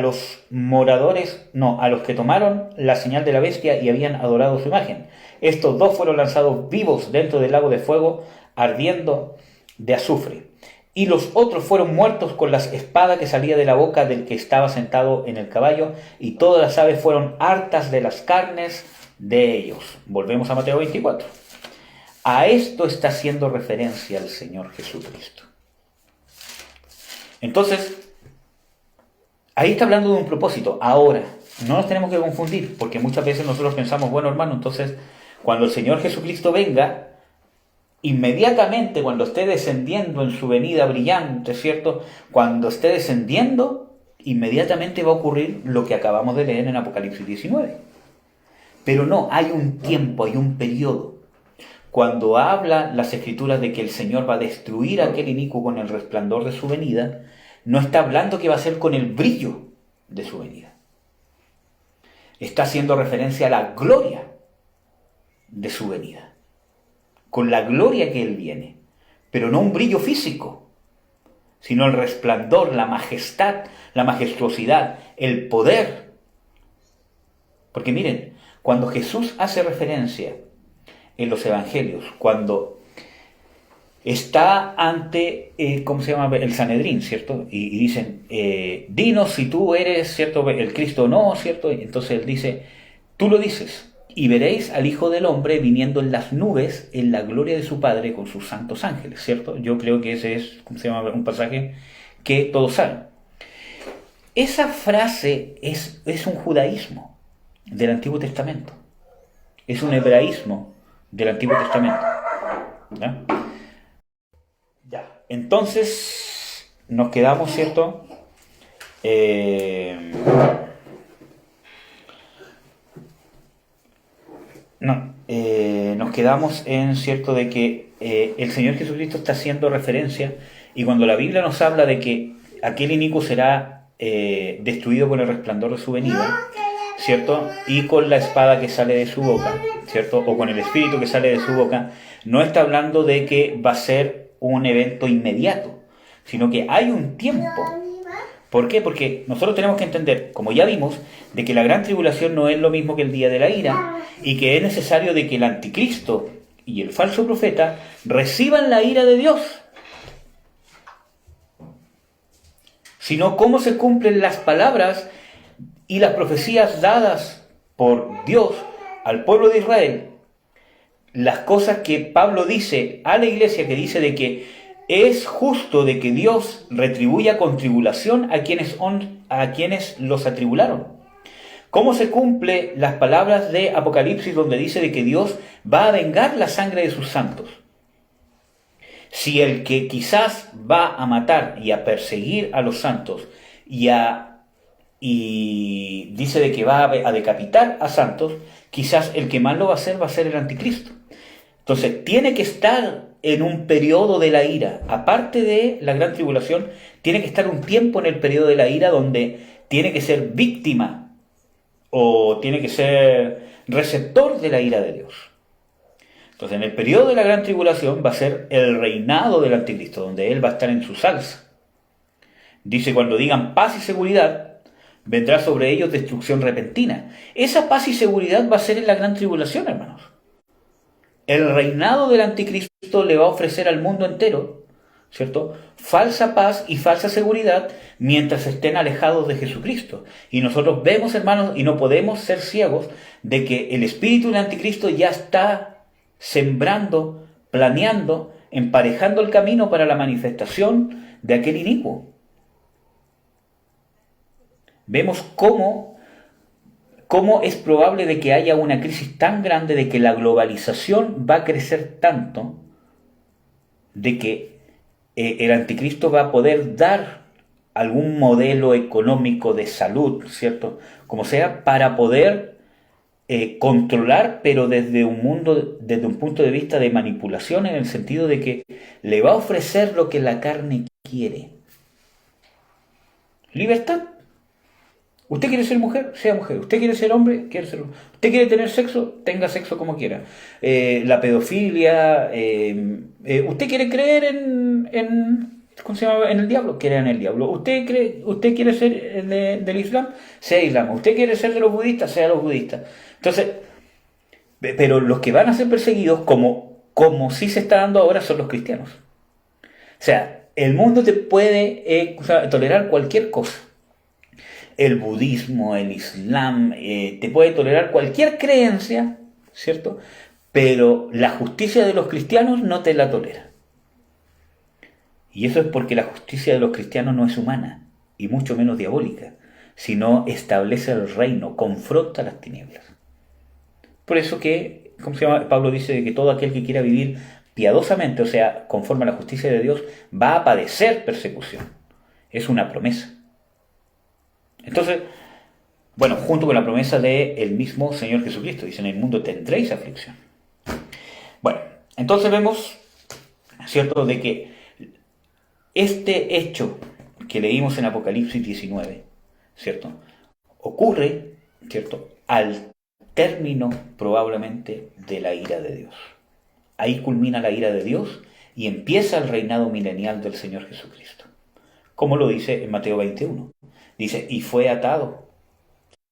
los que tomaron la señal de la bestia y habían adorado su imagen. Estos dos fueron lanzados vivos dentro del lago de fuego ardiendo de azufre. Y los otros fueron muertos con la espada que salía de la boca del que estaba sentado en el caballo, y todas las aves fueron hartas de las carnes de ellos. Volvemos a Mateo 24. A esto está haciendo referencia el Señor Jesucristo. Entonces, ahí está hablando de un propósito. Ahora, no nos tenemos que confundir, porque muchas veces nosotros pensamos, bueno, hermano, entonces, cuando el Señor Jesucristo venga, inmediatamente cuando esté descendiendo en su venida brillante, ¿cierto? Cuando esté descendiendo, inmediatamente va a ocurrir lo que acabamos de leer en Apocalipsis 19. Pero no, hay un tiempo, hay un periodo. Cuando habla las Escrituras de que el Señor va a destruir a aquel inicuo con el resplandor de su venida, no está hablando que va a ser con el brillo de su venida. Está haciendo referencia a la gloria de su venida. Con la gloria que Él viene, pero no un brillo físico, sino el resplandor, la majestad, la majestuosidad, el poder. Porque miren, cuando Jesús hace referencia en los evangelios, cuando está ante, el Sanedrín, ¿cierto? Y dicen, dinos si tú eres, ¿cierto?, el Cristo o no, ¿cierto? Entonces Él dice, tú lo dices. Y veréis al Hijo del Hombre viniendo en las nubes en la gloria de su Padre con sus santos ángeles, ¿cierto? Yo creo que ese es, un pasaje que todos saben. Esa frase es un judaísmo del Antiguo Testamento. Es un hebraísmo del Antiguo Testamento. ¿Ya? Entonces, nos quedamos, ¿cierto? Nos quedamos en cierto de que el Señor Jesucristo está haciendo referencia, y cuando la Biblia nos habla de que aquel inicuo será destruido con el resplandor de su venida, ¿cierto? Y con la espada que sale de su boca, ¿cierto? O con el espíritu que sale de su boca, no está hablando de que va a ser un evento inmediato, sino que hay un tiempo. ¿Por qué? Porque nosotros tenemos que entender, como ya vimos, de que la gran tribulación no es lo mismo que el día de la ira, y que es necesario de que el anticristo y el falso profeta reciban la ira de Dios. Sino cómo se cumplen las palabras y las profecías dadas por Dios al pueblo de Israel. Las cosas que Pablo dice a la iglesia, que dice de que es justo de que Dios retribuya con tribulación a quienes los atribularon. ¿Cómo se cumple las palabras de Apocalipsis donde dice de que Dios va a vengar la sangre de sus santos? Si el que quizás va a matar y a perseguir a los santos y dice de que va a decapitar a santos, quizás el que más lo va a ser el anticristo. Entonces, tiene que estar en un periodo de la ira. Aparte de la gran tribulación, tiene que estar un tiempo en el periodo de la ira donde tiene que ser víctima o tiene que ser receptor de la ira de Dios. Entonces, en el periodo de la gran tribulación va a ser el reinado del anticristo, donde él va a estar en su salsa. Dice, cuando digan paz y seguridad, vendrá sobre ellos destrucción repentina. Esa paz y seguridad va a ser en la gran tribulación, hermanos. El reinado del anticristo le va a ofrecer al mundo entero, ¿cierto?, falsa paz y falsa seguridad mientras estén alejados de Jesucristo. Y nosotros vemos, hermanos, y no podemos ser ciegos de que el espíritu del anticristo ya está sembrando, planeando, emparejando el camino para la manifestación de aquel inicuo. Vemos cómo es probable de que haya una crisis tan grande, de que la globalización va a crecer tanto, de que el anticristo va a poder dar algún modelo económico de salud, ¿cierto?, como sea, para poder controlar, pero desde un punto de vista de manipulación, en el sentido de que le va a ofrecer lo que la carne quiere. Libertad. Usted quiere ser mujer, sea mujer. Usted quiere ser hombre, quiere ser hombre. Usted quiere tener sexo, tenga sexo como quiera. La pedofilia. Usted quiere creer ¿cómo se llama?, en el diablo, crea en el diablo. Usted quiere ser del Islam, sea Islam. Usted quiere ser de los budistas, sea los budistas. Entonces, pero los que van a ser perseguidos, como sí se está dando ahora, son los cristianos. O sea, el mundo te puede tolerar cualquier cosa. El budismo, el islam, te puede tolerar cualquier creencia, ¿cierto? Pero la justicia de los cristianos no te la tolera. Y eso es porque la justicia de los cristianos no es humana, y mucho menos diabólica, sino establece el reino, confronta las tinieblas. Por eso que, ¿cómo se llama? Pablo dice que todo aquel que quiera vivir piadosamente, o sea, conforme a la justicia de Dios, va a padecer persecución. Es una promesa. Entonces, bueno, junto con la promesa del mismo Señor Jesucristo, dice, en el mundo tendréis aflicción. Bueno, entonces vemos, ¿cierto?, de que este hecho que leímos en Apocalipsis 19, ¿cierto?, ocurre, ¿cierto?, al término probablemente de la ira de Dios. Ahí culmina la ira de Dios y empieza el reinado milenial del Señor Jesucristo. Como lo dice en Mateo 21. Dice, y fue atado,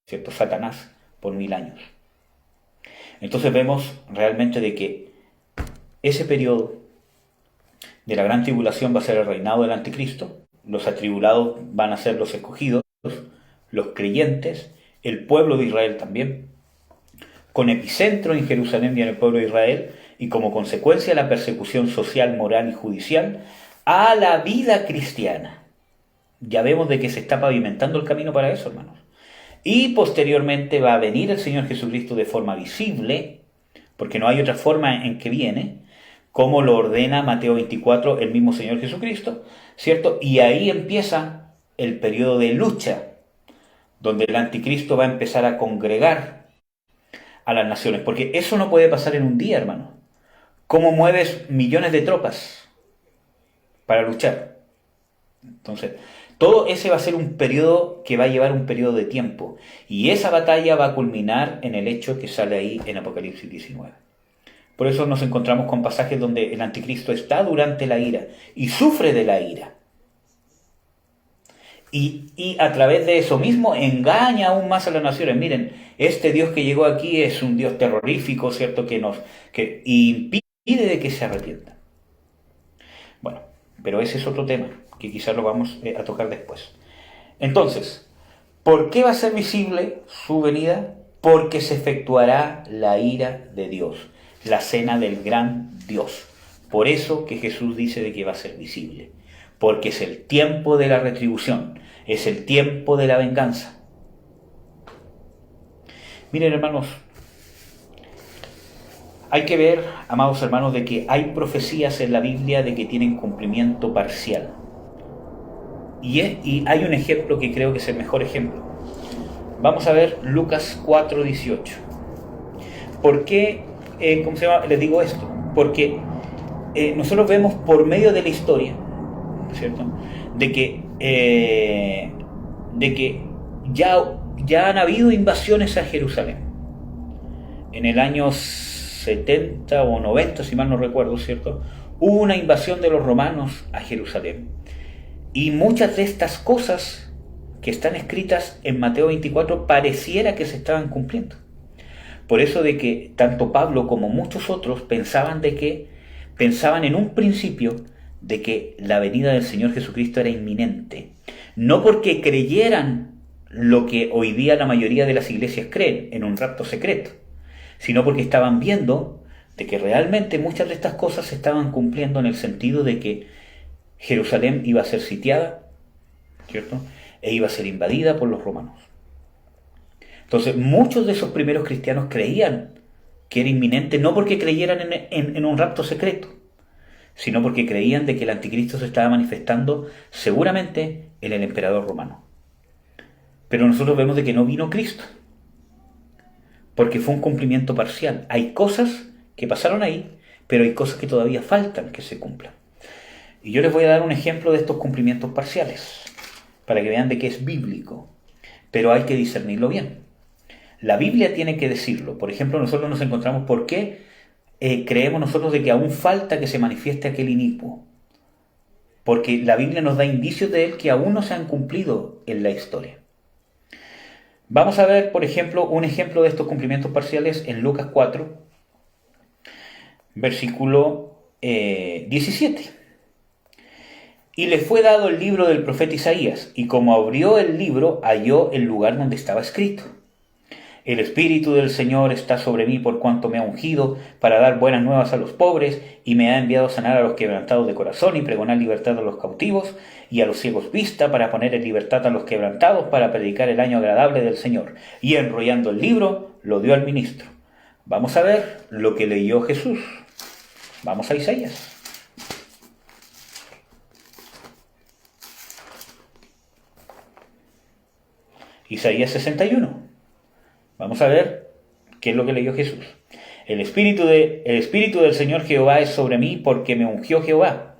¿cierto?, Satanás por 1000 años. Entonces vemos realmente de que ese periodo de la gran tribulación va a ser el reinado del anticristo. Los atribulados van a ser los escogidos, los creyentes, el pueblo de Israel también, con epicentro en Jerusalén y en el pueblo de Israel, y como consecuencia la persecución social, moral y judicial a la vida cristiana. Ya vemos de que se está pavimentando el camino para eso, hermanos. Y posteriormente va a venir el Señor Jesucristo de forma visible, porque no hay otra forma en que viene, como lo ordena Mateo 24 el mismo Señor Jesucristo, ¿cierto? Y ahí empieza el periodo de lucha, donde el anticristo va a empezar a congregar a las naciones, porque eso no puede pasar en un día, hermano. ¿Cómo mueves millones de tropas para luchar? Entonces, todo ese va a ser un periodo que va a llevar un periodo de tiempo. Y esa batalla va a culminar en el hecho que sale ahí en Apocalipsis 19. Por eso nos encontramos con pasajes donde el anticristo está durante la ira y sufre de la ira. Y a través de eso mismo engaña aún más a las naciones. Miren, este Dios que llegó aquí es un Dios terrorífico, ¿cierto?, que impide de que se arrepientan. Bueno, pero ese es otro tema que quizás lo vamos a tocar después. Entonces, ¿por qué va a ser visible su venida? Porque se efectuará la ira de Dios, la cena del gran Dios. Por eso que Jesús dice de que va a ser visible, porque es el tiempo de la retribución, es el tiempo de la venganza. Miren, hermanos, hay que ver, amados hermanos, de que hay profecías en la Biblia de que tienen cumplimiento parcial. Y hay un ejemplo que creo que es el mejor ejemplo. Vamos a ver Lucas 4:18. ¿Por qué les digo esto? Porque nosotros vemos por medio de la historia, ¿cierto?, de que ya han habido invasiones a Jerusalén. En el año 70 o 90, si mal no recuerdo, ¿cierto?, hubo una invasión de los romanos a Jerusalén. Y muchas de estas cosas que están escritas en Mateo 24 pareciera que se estaban cumpliendo. Por eso de que tanto Pablo como muchos otros pensaban en un principio de que la venida del Señor Jesucristo era inminente. No porque creyeran lo que hoy día la mayoría de las iglesias creen, en un rapto secreto, sino porque estaban viendo de que realmente muchas de estas cosas se estaban cumpliendo, en el sentido de que Jerusalén iba a ser sitiada, ¿cierto?, e iba a ser invadida por los romanos. Entonces, muchos de esos primeros cristianos creían que era inminente, no porque creyeran en un rapto secreto, sino porque creían de que el anticristo se estaba manifestando seguramente en el emperador romano. Pero nosotros vemos de que no vino Cristo, porque fue un cumplimiento parcial. Hay cosas que pasaron ahí, pero hay cosas que todavía faltan que se cumplan. Y yo les voy a dar un ejemplo de estos cumplimientos parciales, para que vean de que es bíblico, pero hay que discernirlo bien. La Biblia tiene que decirlo. Por ejemplo, nosotros nos encontramos por qué creemos nosotros de que aún falta que se manifieste aquel inicuo. Porque la Biblia nos da indicios de él que aún no se han cumplido en la historia. Vamos a ver, por ejemplo, un ejemplo de estos cumplimientos parciales en Lucas 4, versículo 17. Y le fue dado el libro del profeta Isaías, y como abrió el libro, halló el lugar donde estaba escrito: el Espíritu del Señor está sobre mí, por cuanto me ha ungido para dar buenas nuevas a los pobres, y me ha enviado a sanar a los quebrantados de corazón, y pregonar libertad a los cautivos, y a los ciegos vista, para poner en libertad a los quebrantados, para predicar el año agradable del Señor. Y enrollando el libro, lo dio al ministro. Vamos a ver lo que leyó Jesús. Vamos a Isaías. Isaías 61. Vamos a ver qué es lo que leyó Jesús. El Espíritu del Señor Jehová es sobre mí, porque me ungió Jehová.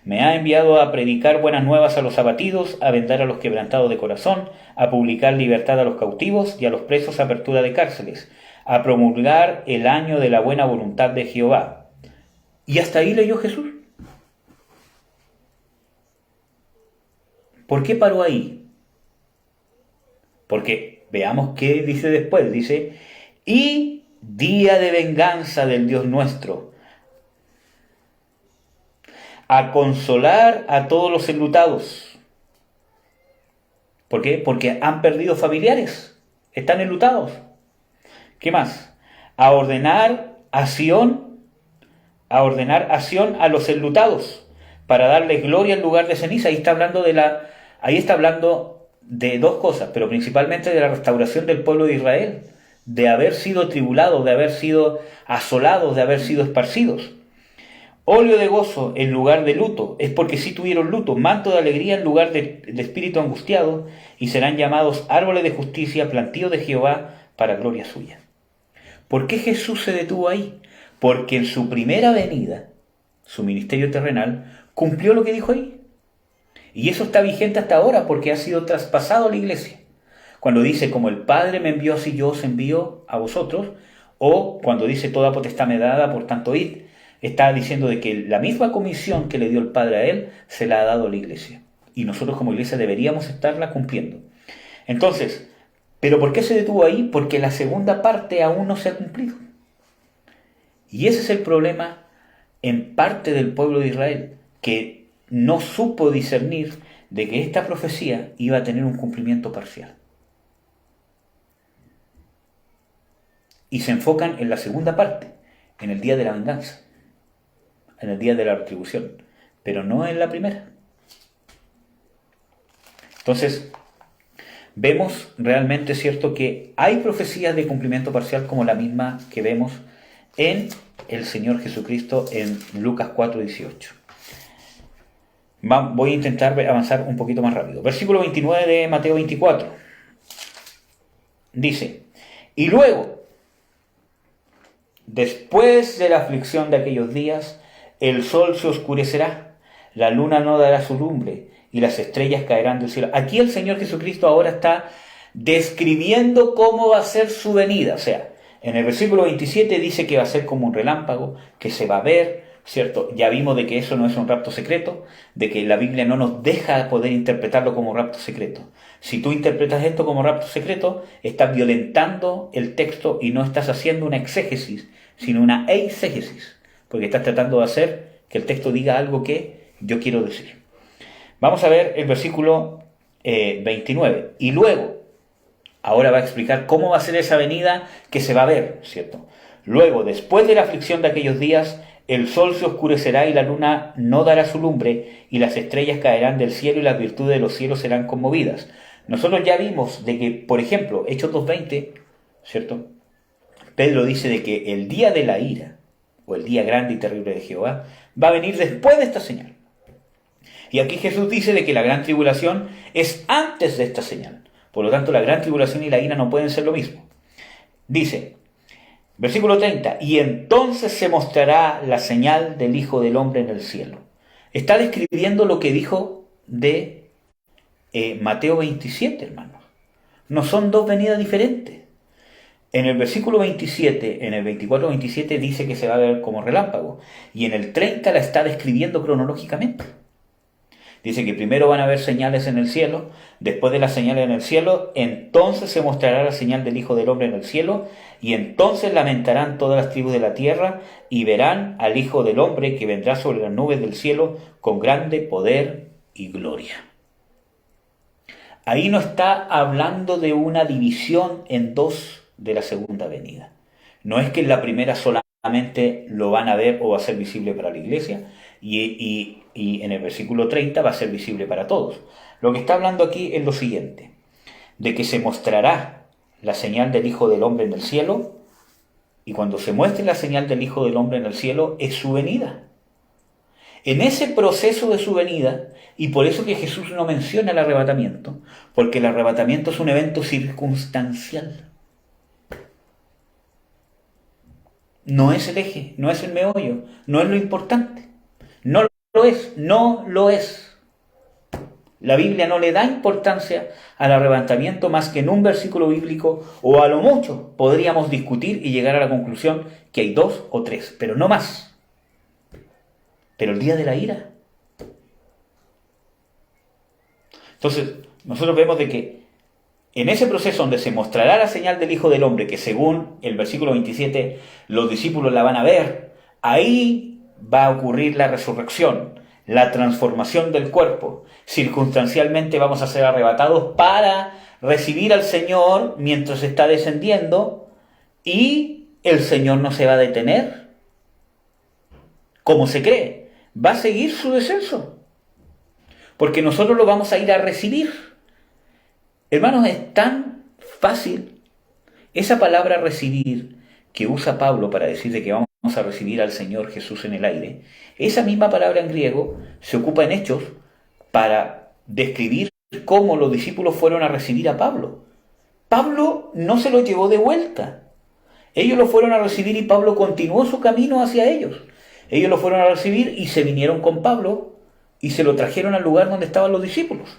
Me ha enviado a predicar buenas nuevas a los abatidos, a vendar a los quebrantados de corazón, a publicar libertad a los cautivos y a los presos apertura de cárceles, a promulgar el año de la buena voluntad de Jehová. Y hasta ahí leyó Jesús. ¿Por qué paró ahí? Porque veamos qué dice después. Dice: y día de venganza del Dios nuestro, a consolar a todos los enlutados. ¿Por qué? Porque han perdido familiares, están enlutados. ¿Qué más? A ordenar a Sión a los enlutados, para darles gloria en lugar de ceniza. Ahí está hablando de dos cosas, pero principalmente de la restauración del pueblo de Israel, de haber sido tribulados, de haber sido asolados, de haber sido esparcidos. Óleo de gozo en lugar de luto, es porque sí tuvieron luto; manto de alegría en lugar de espíritu angustiado, y serán llamados árboles de justicia, plantío de Jehová, para gloria suya. ¿Por qué Jesús se detuvo ahí? Porque en su primera venida, su ministerio terrenal, cumplió lo que dijo ahí. Y eso está vigente hasta ahora, porque ha sido traspasado a la iglesia. Cuando dice: como el Padre me envió, así yo os envío a vosotros. O cuando dice: toda potestad me dada, por tanto id, está diciendo de que la misma comisión que le dio el Padre a él, se la ha dado a la iglesia. Y nosotros como iglesia deberíamos estarla cumpliendo. Entonces, ¿pero por qué se detuvo ahí? Porque la segunda parte aún no se ha cumplido. Y ese es el problema en parte del pueblo de Israel, que no supo discernir de que esta profecía iba a tener un cumplimiento parcial. Y se enfocan en la segunda parte, en el día de la venganza, en el día de la retribución, pero no en la primera. Entonces, vemos realmente, cierto, que hay profecías de cumplimiento parcial, como la misma que vemos en el Señor Jesucristo en Lucas 4:18. Voy a intentar avanzar un poquito más rápido. Versículo 29 de Mateo 24. Dice, y luego, después de la aflicción de aquellos días, el sol se oscurecerá, la luna no dará su lumbre y las estrellas caerán del cielo. Aquí el Señor Jesucristo ahora está describiendo cómo va a ser su venida. O sea, en el versículo 27 dice que va a ser como un relámpago, que se va a ver, ¿cierto? Ya vimos de que eso no es un rapto secreto, de que la Biblia no nos deja poder interpretarlo como rapto secreto. Si tú interpretas esto como rapto secreto, estás violentando el texto y no estás haciendo una exégesis, sino una eisegesis, porque estás tratando de hacer que el texto diga algo que yo quiero decir. Vamos a ver el versículo 29. Y luego, ahora va a explicar cómo va a ser esa venida que se va a ver, ¿cierto? Luego, después de la aflicción de aquellos días, el sol se oscurecerá y la luna no dará su lumbre, y las estrellas caerán del cielo y las virtudes de los cielos serán conmovidas. Nosotros ya vimos de que, por ejemplo, Hechos 2:20, ¿cierto? Pedro dice de que el día de la ira, o el día grande y terrible de Jehová, va a venir después de esta señal. Y aquí Jesús dice de que la gran tribulación es antes de esta señal. Por lo tanto, la gran tribulación y la ira no pueden ser lo mismo. Dice, versículo 30, y entonces se mostrará la señal del Hijo del Hombre en el cielo. Está describiendo lo que dijo de Mateo 27, hermanos. No son dos venidas diferentes. En el versículo 27, en el 24-27 dice que se va a ver como relámpago. Y en el 30 la está describiendo cronológicamente. Dice que primero van a haber señales en el cielo, después de las señales en el cielo, entonces se mostrará la señal del Hijo del Hombre en el cielo, y entonces lamentarán todas las tribus de la tierra, y verán al Hijo del Hombre que vendrá sobre las nubes del cielo con grande poder y gloria. Ahí no está hablando de una división en dos de la segunda venida. No es que en la primera solamente lo van a ver o va a ser visible para la iglesia, y en el versículo 30 va a ser visible para todos. Lo que está hablando aquí es lo siguiente, de que se mostrará la señal del Hijo del Hombre en el cielo, y cuando se muestre la señal del Hijo del Hombre en el cielo es su venida. En ese proceso de su venida, y por eso que Jesús no menciona el arrebatamiento, porque el arrebatamiento es un evento circunstancial. No es el eje, no es el meollo, no es lo importante. No lo es, no lo es. La Biblia no le da importancia al arrebatamiento más que en un versículo bíblico, o a lo mucho podríamos discutir y llegar a la conclusión que hay 2 o 3, pero no más. Pero el día de la ira. Entonces, nosotros vemos de que en ese proceso donde se mostrará la señal del Hijo del Hombre, que según el versículo 27 los discípulos la van a ver, ahí va a ocurrir la resurrección, la transformación del cuerpo. Circunstancialmente vamos a ser arrebatados para recibir al Señor mientras está descendiendo, y el Señor no se va a detener, como se cree, va a seguir su descenso, porque nosotros lo vamos a ir a recibir. Hermanos, es tan fácil esa palabra recibir que usa Pablo para decir de que vamos a recibir al Señor Jesús en el aire. Esa misma palabra en griego se ocupa en Hechos para describir cómo los discípulos fueron a recibir a Pablo. Pablo no se lo llevó de vuelta. Ellos lo fueron a recibir y Pablo continuó su camino hacia ellos. Ellos lo fueron a recibir y se vinieron con Pablo y se lo trajeron al lugar donde estaban los discípulos.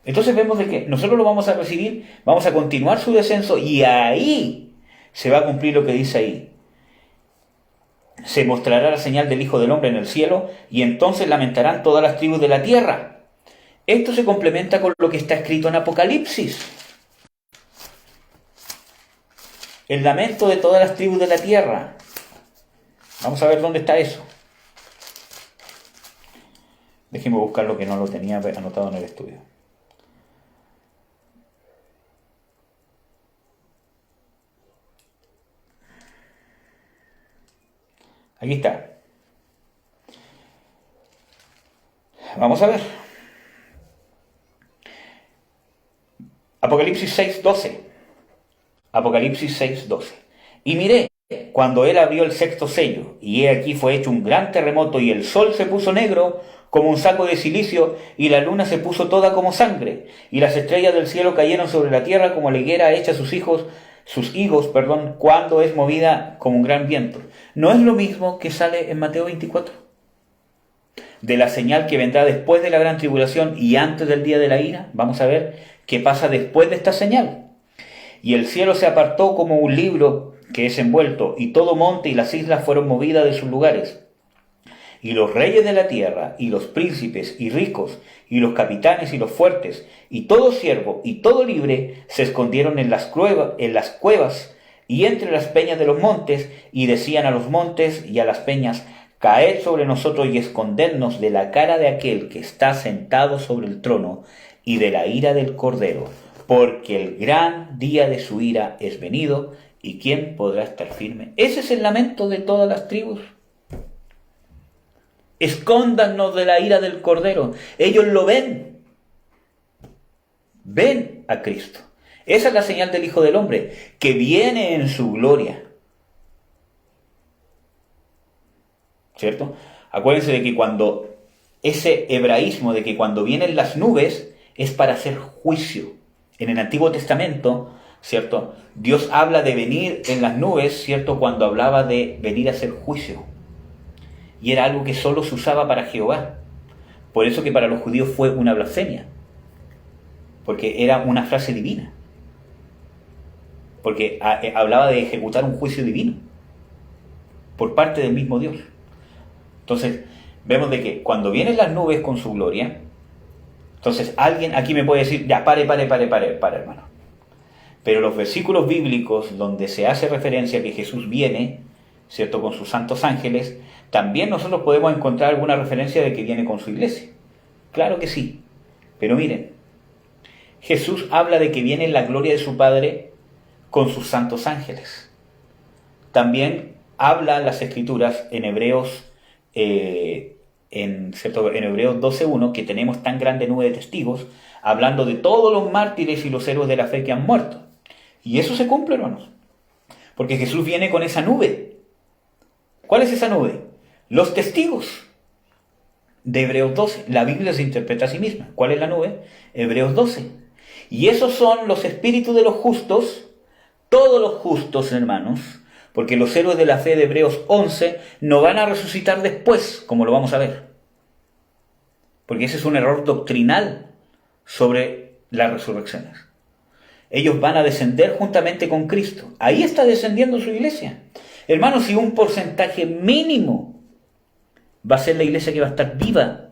Entonces vemos de que nosotros lo vamos a recibir, vamos a continuar su descenso, y ahí se va a cumplir lo que dice ahí. Se mostrará la señal del Hijo del Hombre en el cielo, y entonces lamentarán todas las tribus de la tierra. Esto se complementa con lo que está escrito en Apocalipsis. El lamento de todas las tribus de la tierra. Vamos a ver dónde está eso. Déjenme buscar lo que no lo tenía anotado en el estudio. Aquí está. Vamos a ver. Apocalipsis 6:12. Apocalipsis 6:12. Y miré, cuando él abrió el sexto sello, y he aquí fue hecho un gran terremoto, y el sol se puso negro como un saco de cilicio, y la luna se puso toda como sangre, y las estrellas del cielo cayeron sobre la tierra como la higuera echa sus higos, cuando es movida como un gran viento. ¿No es lo mismo que sale en Mateo 24? De la señal que vendrá después de la gran tribulación y antes del día de la ira. Vamos a ver qué pasa después de esta señal. Y el cielo se apartó como un libro que es envuelto, y todo monte y las islas fueron movidas de sus lugares. Y los reyes de la tierra, y los príncipes, y ricos, y los capitanes, y los fuertes, y todo siervo, y todo libre, se escondieron en las cuevas, y entre las peñas de los montes, y decían a los montes y a las peñas: caed sobre nosotros y escondednos de la cara de aquel que está sentado sobre el trono, y de la ira del Cordero, porque el gran día de su ira es venido, y ¿quién podrá estar firme? Ese es el lamento de todas las tribus. Escóndanos de la ira del Cordero. Ellos lo ven. Ven a Cristo. Esa es la señal del Hijo del Hombre, que viene en su gloria. ¿Cierto? Acuérdense de que cuando ese hebraísmo de que cuando vienen las nubes es para hacer juicio. En el Antiguo Testamento, ¿cierto? Dios habla de venir en las nubes, ¿cierto? Cuando hablaba de venir a hacer juicio. Y era algo que solo se usaba para Jehová. Por eso que para los judíos fue una blasfemia. Porque era una frase divina. Porque hablaba de ejecutar un juicio divino. Por parte del mismo Dios. Entonces, vemos de que cuando vienen las nubes con su gloria, entonces alguien aquí me puede decir: ya, pare, hermano. Pero los versículos bíblicos donde se hace referencia a que Jesús viene, ¿cierto?, con sus santos ángeles, también nosotros podemos encontrar alguna referencia de que viene con su iglesia. Claro que sí. Pero miren, Jesús habla de que viene en la gloria de su Padre con sus santos ángeles. También habla las Escrituras en Hebreos, en Hebreos 12:1, que tenemos tan grande nube de testigos, hablando de todos los mártires y los héroes de la fe que han muerto. Y eso se cumple, hermanos. Porque Jesús viene con esa nube. ¿Cuál es esa nube? Los testigos de Hebreos 12. La Biblia se interpreta a sí misma. ¿Cuál es la nube? Hebreos 12. Y esos son los espíritus de los justos, todos los justos, hermanos, porque los héroes de la fe de Hebreos 11 no van a resucitar después, como lo vamos a ver. Porque ese es un error doctrinal sobre las resurrecciones. Ellos van a descender juntamente con Cristo. Ahí está descendiendo su iglesia. Hermanos, si un porcentaje mínimo va a ser la iglesia que va a estar viva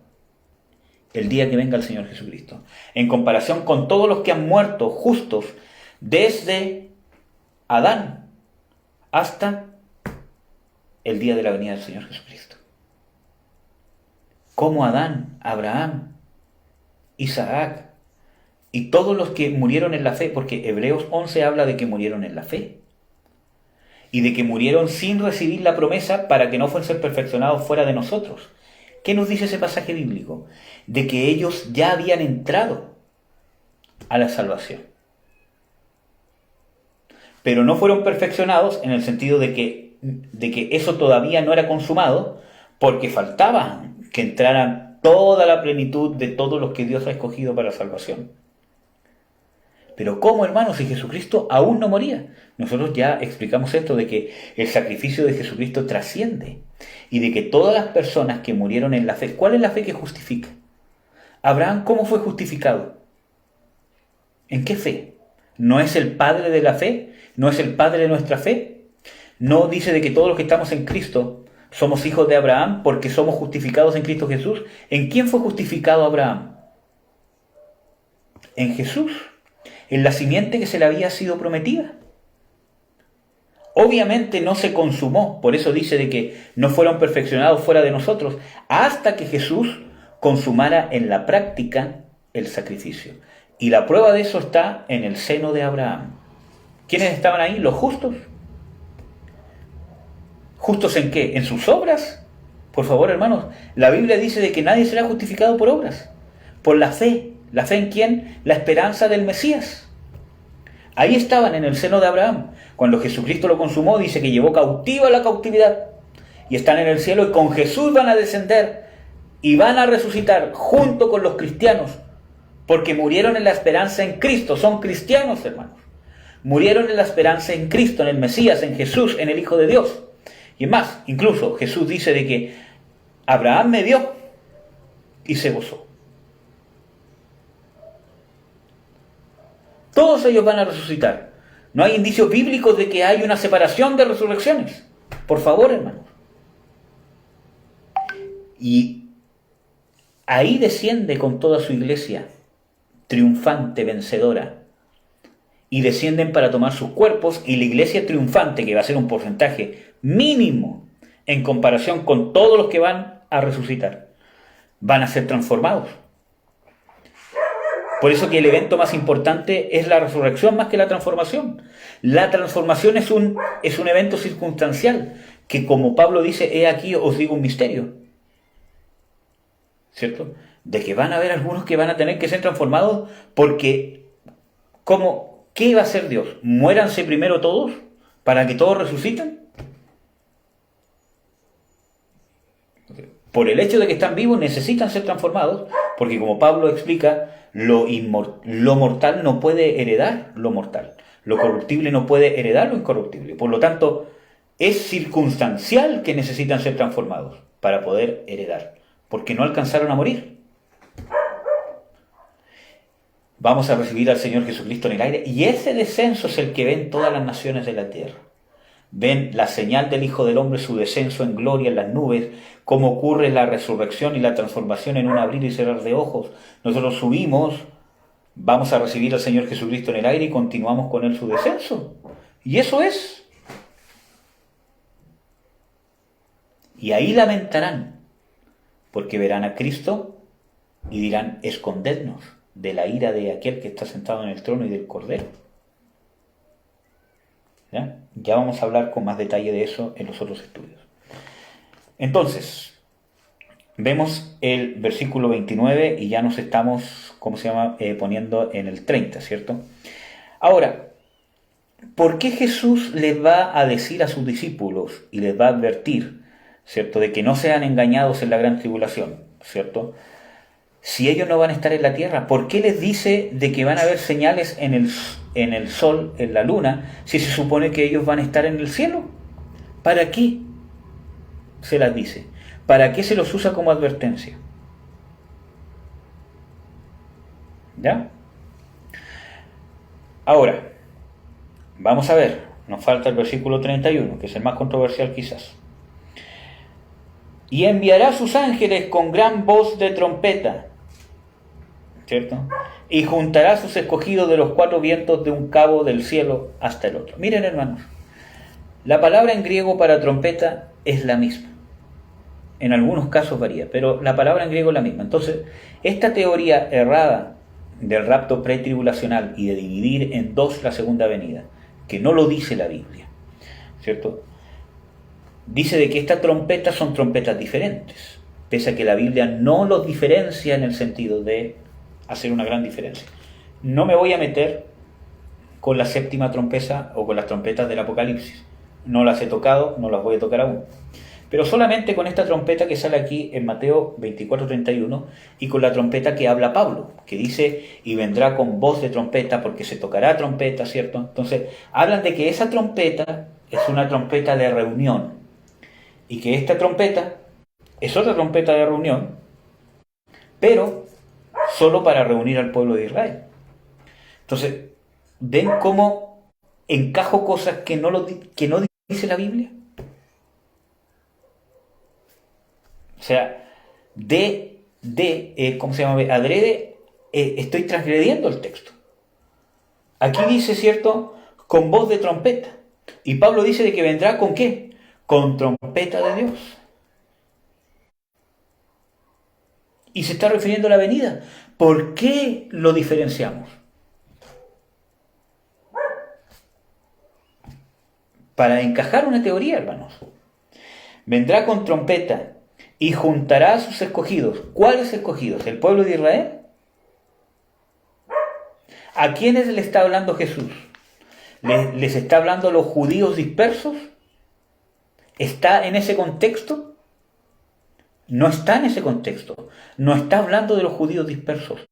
el día que venga el Señor Jesucristo, en comparación con todos los que han muerto justos desde Adán hasta el día de la venida del Señor Jesucristo. Como Adán, Abraham, Isaac y todos los que murieron en la fe, porque Hebreos 11 habla de que murieron en la fe y de que murieron sin recibir la promesa para que no fuesen perfeccionados fuera de nosotros. ¿Qué nos dice ese pasaje bíblico? De que ellos ya habían entrado a la salvación, pero no fueron perfeccionados en el sentido de que eso todavía no era consumado, porque faltaba que entraran toda la plenitud de todos los que Dios ha escogido para la salvación. Pero ¿cómo, hermanos, si Jesucristo aún no moría? Nosotros ya explicamos esto de que el sacrificio de Jesucristo trasciende y de que todas las personas que murieron en la fe, ¿cuál es la fe que justifica? Abraham, ¿cómo fue justificado? ¿En qué fe? ¿No es el padre de la fe? ¿No es el padre de nuestra fe? ¿No dice de que todos los que estamos en Cristo somos hijos de Abraham porque somos justificados en Cristo Jesús? ¿En quién fue justificado Abraham? En Jesús, en la simiente que se le había sido prometida. Obviamente no se consumó, por eso dice de que no fueron perfeccionados fuera de nosotros, hasta que Jesús consumara en la práctica el sacrificio. Y la prueba de eso está en el seno de Abraham. ¿Quiénes estaban ahí? Los justos. ¿Justos en qué? ¿En sus obras? Por favor, hermanos, la Biblia dice de que nadie será justificado por obras, por la fe. ¿La fe en quién? La esperanza del Mesías. Ahí estaban en el seno de Abraham. Cuando Jesucristo lo consumó, dice que llevó cautiva la cautividad. Y están en el cielo y con Jesús van a descender y van a resucitar junto con los cristianos, porque murieron en la esperanza en Cristo. Son cristianos, hermanos. Murieron en la esperanza en Cristo, en el Mesías, en Jesús, en el Hijo de Dios. Y es más, incluso Jesús dice de que Abraham me vio y se gozó. Todos ellos van a resucitar. No hay indicios bíblicos de que hay una separación de resurrecciones. Por favor, hermanos. Y ahí desciende con toda su iglesia, triunfante, vencedora. Y descienden para tomar sus cuerpos, y la iglesia triunfante, que va a ser un porcentaje mínimo en comparación con todos los que van a resucitar, van a ser transformados. Por eso que el evento más importante es la resurrección más que la transformación. La transformación es un evento circunstancial, que como Pablo dice, he aquí os digo un misterio. ¿Cierto? De que van a haber algunos que van a tener que ser transformados porque, ¿qué va a hacer Dios? ¿Muéranse primero todos para que todos resuciten? Por el hecho de que están vivos necesitan ser transformados, porque como Pablo explica, lo mortal no puede heredar lo mortal. Lo corruptible no puede heredar lo incorruptible. Por lo tanto, es circunstancial que necesitan ser transformados para poder heredar, porque no alcanzaron a morir. Vamos a recibir al Señor Jesucristo en el aire, y ese descenso es el que ven todas las naciones de la tierra. Ven la señal del Hijo del Hombre, su descenso en gloria en las nubes, cómo ocurre la resurrección y la transformación en un abrir y cerrar de ojos. Nosotros subimos, vamos a recibir al Señor Jesucristo en el aire y continuamos con Él su descenso. Y eso es. Y ahí lamentarán, porque verán a Cristo y dirán, escondednos de la ira de aquel que está sentado en el trono y del Cordero. Ya vamos a hablar con más detalle de eso en los otros estudios. Entonces, vemos el versículo 29 y ya nos estamos, poniendo en el 30, ¿cierto? Ahora, ¿por qué Jesús les va a decir a sus discípulos y les va a advertir, ¿cierto?, de que no sean engañados en la gran tribulación, ¿cierto? Si ellos no van a estar en la tierra, ¿por qué les dice de que van a haber señales en el sol, en la luna, si se supone que ellos van a estar en el cielo? ¿Para qué se las dice? ¿Para qué se los usa como advertencia? ¿Ya? Ahora, vamos a ver, nos falta el versículo 31, que es el más controversial quizás. Y enviará a sus ángeles con gran voz de trompeta, ¿cierto? Y juntará a sus escogidos de los cuatro vientos de un cabo del cielo hasta el otro. Miren, hermanos, la palabra en griego para trompeta es la misma. En algunos casos varía, pero la palabra en griego es la misma. Entonces, esta teoría errada del rapto pretribulacional y de dividir en dos la segunda venida, que no lo dice la Biblia, ¿cierto?, dice de que estas trompetas son trompetas diferentes, pese a que la Biblia no los diferencia en el sentido de hacer una gran diferencia. No me voy a meter con la séptima trompeta o con las trompetas del Apocalipsis. No las he tocado, no las voy a tocar aún. Pero solamente con esta trompeta que sale aquí en Mateo 24:31 y con la trompeta que habla Pablo, que dice, y vendrá con voz de trompeta, porque se tocará trompeta, ¿cierto? Entonces, hablan de que esa trompeta es una trompeta de reunión, y que esta trompeta es otra trompeta de reunión, pero solo para reunir al pueblo de Israel. Entonces, ¿ven cómo encajo cosas que no dice la Biblia? O sea, adrede, estoy transgrediendo el texto. Aquí dice, ¿cierto?, con voz de trompeta. Y Pablo dice de que vendrá ¿con qué? Con trompeta de Dios. Y se está refiriendo a la venida. ¿Por qué lo diferenciamos? Para encajar una teoría, hermanos. Vendrá con trompeta y juntará a sus escogidos. ¿Cuáles escogidos? ¿El pueblo de Israel? ¿A quiénes le está hablando Jesús? ¿Les está hablando a los judíos dispersos? ¿Está en ese contexto? No está en ese contexto. No está hablando de los judíos dispersos.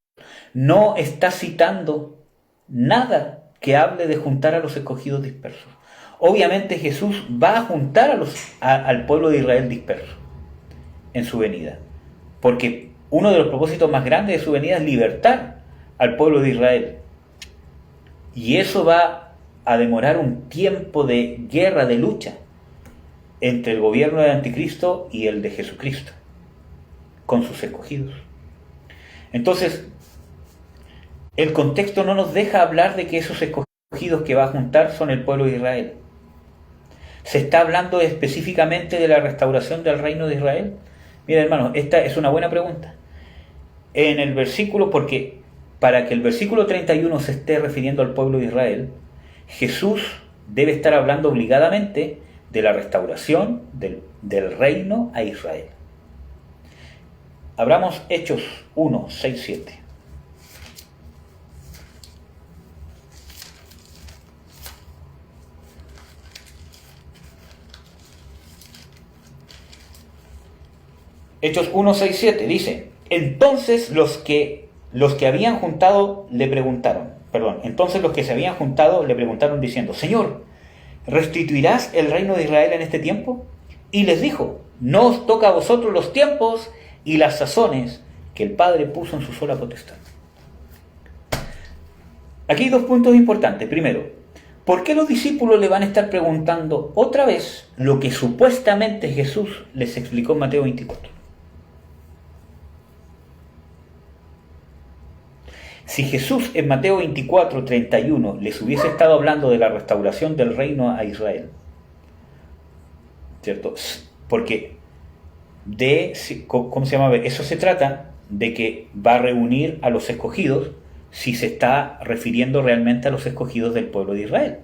No está citando nada que hable de juntar a los escogidos dispersos. Obviamente Jesús va a juntar al pueblo de Israel disperso en su venida. Porque uno de los propósitos más grandes de su venida es libertar al pueblo de Israel. Y eso va a demorar un tiempo de guerra, de lucha entre el gobierno del Anticristo y el de Jesucristo, con sus escogidos. Entonces, el contexto no nos deja hablar de que esos escogidos que va a juntar son el pueblo de Israel. ¿Se está hablando específicamente de la restauración del reino de Israel? Mira, hermanos, esta es una buena pregunta. En el versículo, porque para que el versículo 31 se esté refiriendo al pueblo de Israel, Jesús debe estar hablando obligadamente de la restauración del reino a Israel. Abramos Hechos 1, 6, 7. Hechos 1, 6, 7 dice: entonces los que se habían juntado le preguntaron diciendo: Señor, ¿restituirás el reino de Israel en este tiempo? Y les dijo: no os toca a vosotros los tiempos y las sazones que el Padre puso en su sola potestad. Aquí hay dos puntos importantes. Primero, ¿por qué los discípulos le van a estar preguntando otra vez lo que supuestamente Jesús les explicó en Mateo 24? Si Jesús en Mateo 24, 31 les hubiese estado hablando de la restauración del reino a Israel, ¿cierto? Porque ¿cómo se llama? Eso se trata de que va a reunir a los escogidos, si se está refiriendo realmente a los escogidos del pueblo de Israel.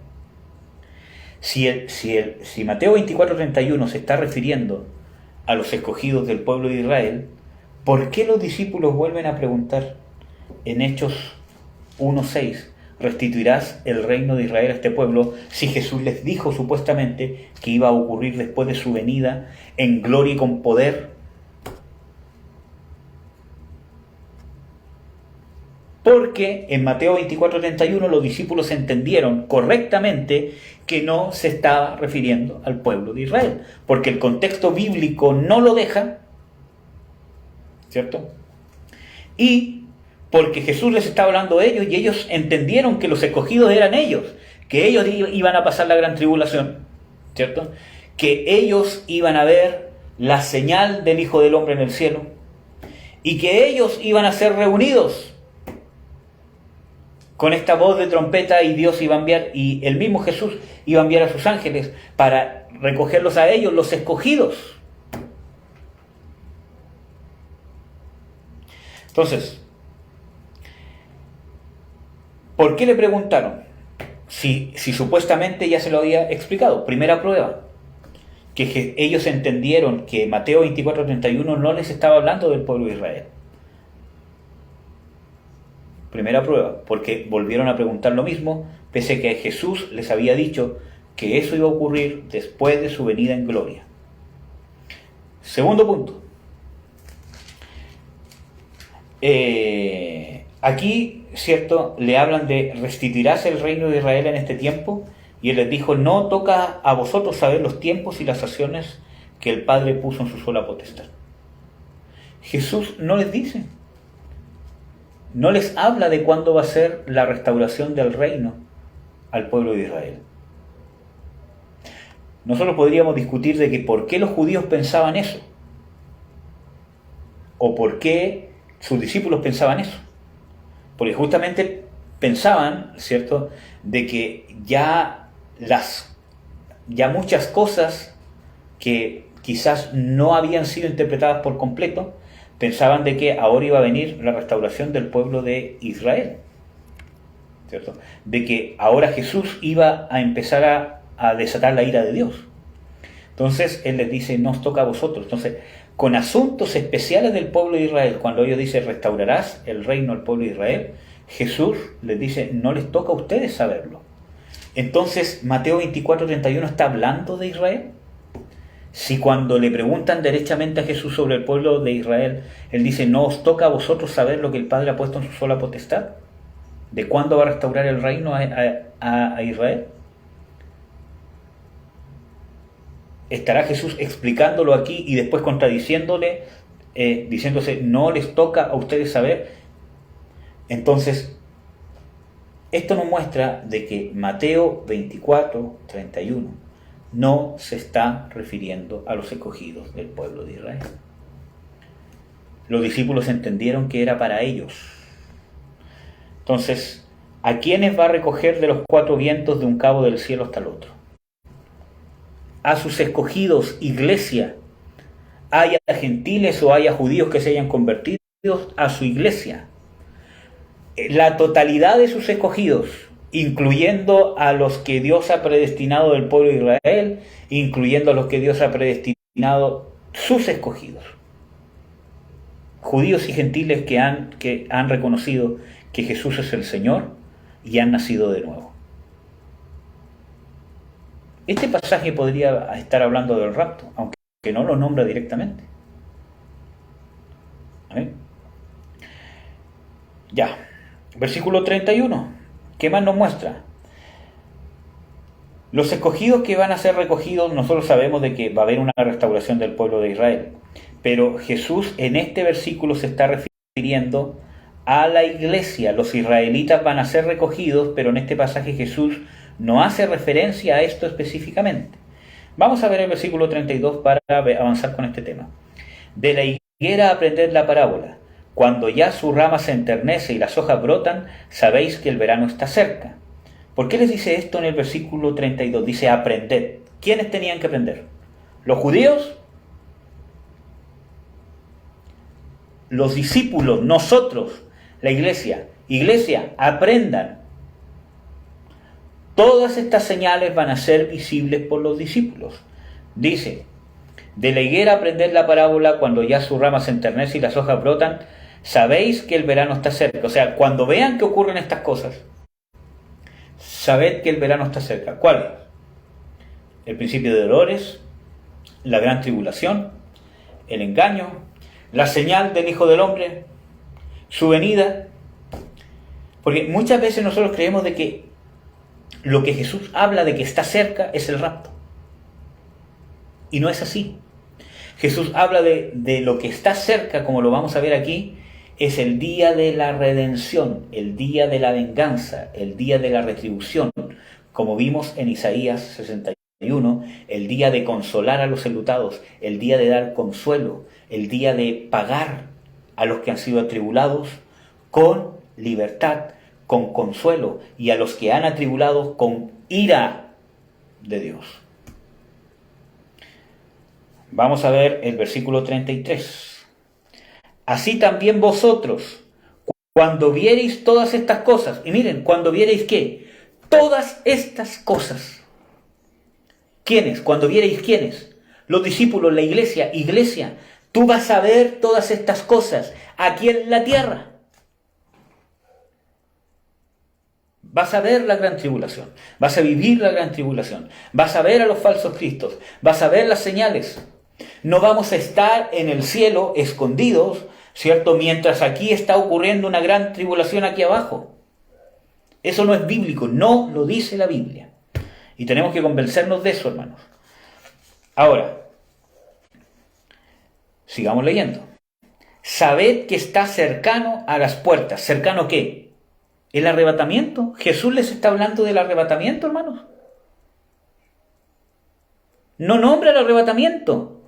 Si Mateo 24, 31 se está refiriendo a los escogidos del pueblo de Israel, ¿por qué los discípulos vuelven a preguntar en Hechos 1:6, restituirás el reino de Israel a este pueblo, si Jesús les dijo supuestamente que iba a ocurrir después de su venida en gloria y con poder? Porque en Mateo 24:31 los discípulos entendieron correctamente que no se estaba refiriendo al pueblo de Israel, porque el contexto bíblico no lo deja, ¿cierto? Y porque Jesús les estaba hablando de ellos y ellos entendieron que los escogidos eran ellos, que ellos iban a pasar la gran tribulación, ¿cierto? Que ellos iban a ver la señal del Hijo del Hombre en el cielo y que ellos iban a ser reunidos con esta voz de trompeta, y Dios iba a enviar, y el mismo Jesús iba a enviar a sus ángeles para recogerlos a ellos, los escogidos. Entonces, ¿por qué le preguntaron? Si supuestamente ya se lo había explicado. Primera prueba, que ellos entendieron que Mateo 24:31 no les estaba hablando del pueblo de Israel. Primera prueba, porque volvieron a preguntar lo mismo, pese a que Jesús les había dicho que eso iba a ocurrir después de su venida en gloria. Segundo punto. Aquí, ¿cierto?, le hablan de restituirás el reino de Israel en este tiempo, y él les dijo: no toca a vosotros saber los tiempos y las sazones que el Padre puso en su sola potestad. Jesús no les dice, no les habla de cuándo va a ser la restauración del reino al pueblo de Israel. Nosotros podríamos discutir de que por qué los judíos pensaban eso, o por qué sus discípulos pensaban eso. Porque justamente pensaban, ¿cierto?, de que ya muchas cosas que quizás no habían sido interpretadas por completo, pensaban de que ahora iba a venir la restauración del pueblo de Israel, ¿cierto? De que ahora Jesús iba a empezar a desatar la ira de Dios. Entonces Él les dice: no os toca a vosotros. Entonces, con asuntos especiales del pueblo de Israel, cuando ellos dicen restaurarás el reino al pueblo de Israel, Jesús les dice: no les toca a ustedes saberlo. Entonces, Mateo 24:31 está hablando de Israel. Si cuando le preguntan derechamente a Jesús sobre el pueblo de Israel, Él dice, ¿no os toca a vosotros saber lo que el Padre ha puesto en su sola potestad? ¿De cuándo va a restaurar el reino a Israel? ¿Estará Jesús explicándolo aquí y después contradiciéndole, diciéndose, no les toca a ustedes saber? Entonces, esto nos muestra de que Mateo 24:31 no se está refiriendo a los escogidos del pueblo de Israel. Los discípulos entendieron que era para ellos. Entonces, ¿a quiénes va a recoger de los cuatro vientos de un cabo del cielo hasta el otro? A sus escogidos, iglesia, haya gentiles o haya judíos que se hayan convertido, a su iglesia. La totalidad de sus escogidos, incluyendo a los que Dios ha predestinado del pueblo de Israel, incluyendo a los que Dios ha predestinado sus escogidos. Judíos y gentiles que han reconocido que Jesús es el Señor y han nacido de nuevo. Este pasaje podría estar hablando del rapto, aunque no lo nombra directamente. ¿Eh? Ya. Versículo 31. ¿Qué más nos muestra? Los escogidos que van a ser recogidos, nosotros sabemos de que va a haber una restauración del pueblo de Israel. Pero Jesús en este versículo se está refiriendo a la iglesia. Los israelitas van a ser recogidos, pero en este pasaje Jesús no hace referencia a esto específicamente. Vamos a ver el versículo 32 para avanzar con este tema. De la higuera aprended la parábola. Cuando ya su rama se enternece y las hojas brotan, sabéis que el verano está cerca. ¿Por qué les dice esto en el versículo 32? Dice aprended. ¿Quiénes tenían que aprender? ¿Los judíos? Los discípulos, nosotros, la iglesia. Iglesia, aprendan. Todas estas señales van a ser visibles por los discípulos. Dice, de la higuera aprended la parábola, cuando ya su rama se enternece y las hojas brotan, sabéis que el verano está cerca. O sea, cuando vean que ocurren estas cosas, sabed que el verano está cerca. ¿Cuál es? El principio de dolores, la gran tribulación, el engaño, la señal del Hijo del Hombre, su venida. Porque muchas veces nosotros creemos de que lo que Jesús habla de que está cerca es el rapto. Y no es así. Jesús habla de lo que está cerca, como lo vamos a ver aquí, es el día de la redención, el día de la venganza, el día de la retribución, como vimos en Isaías 61, el día de consolar a los enlutados, el día de dar consuelo, el día de pagar a los que han sido atribulados con libertad, con consuelo, y a los que han atribulado con ira de Dios. Vamos a ver el versículo 33. Así también vosotros, cuando viereis todas estas cosas, y miren, cuando viereis ¿qué? Todas estas cosas. ¿Quiénes? Cuando viereis ¿quiénes? Los discípulos, la iglesia. Iglesia, tú vas a ver todas estas cosas aquí en la tierra. Vas a ver la gran tribulación, vas a vivir la gran tribulación, vas a ver a los falsos cristos, vas a ver las señales. No vamos a estar en el cielo escondidos, ¿cierto? Mientras aquí está ocurriendo una gran tribulación aquí abajo. Eso no es bíblico, no lo dice la Biblia. Y tenemos que convencernos de eso, hermanos. Ahora, sigamos leyendo. Sabed que está cercano a las puertas. ¿Cercano qué? ¿El arrebatamiento? ¿Jesús les está hablando del arrebatamiento, hermanos? No nombra el arrebatamiento.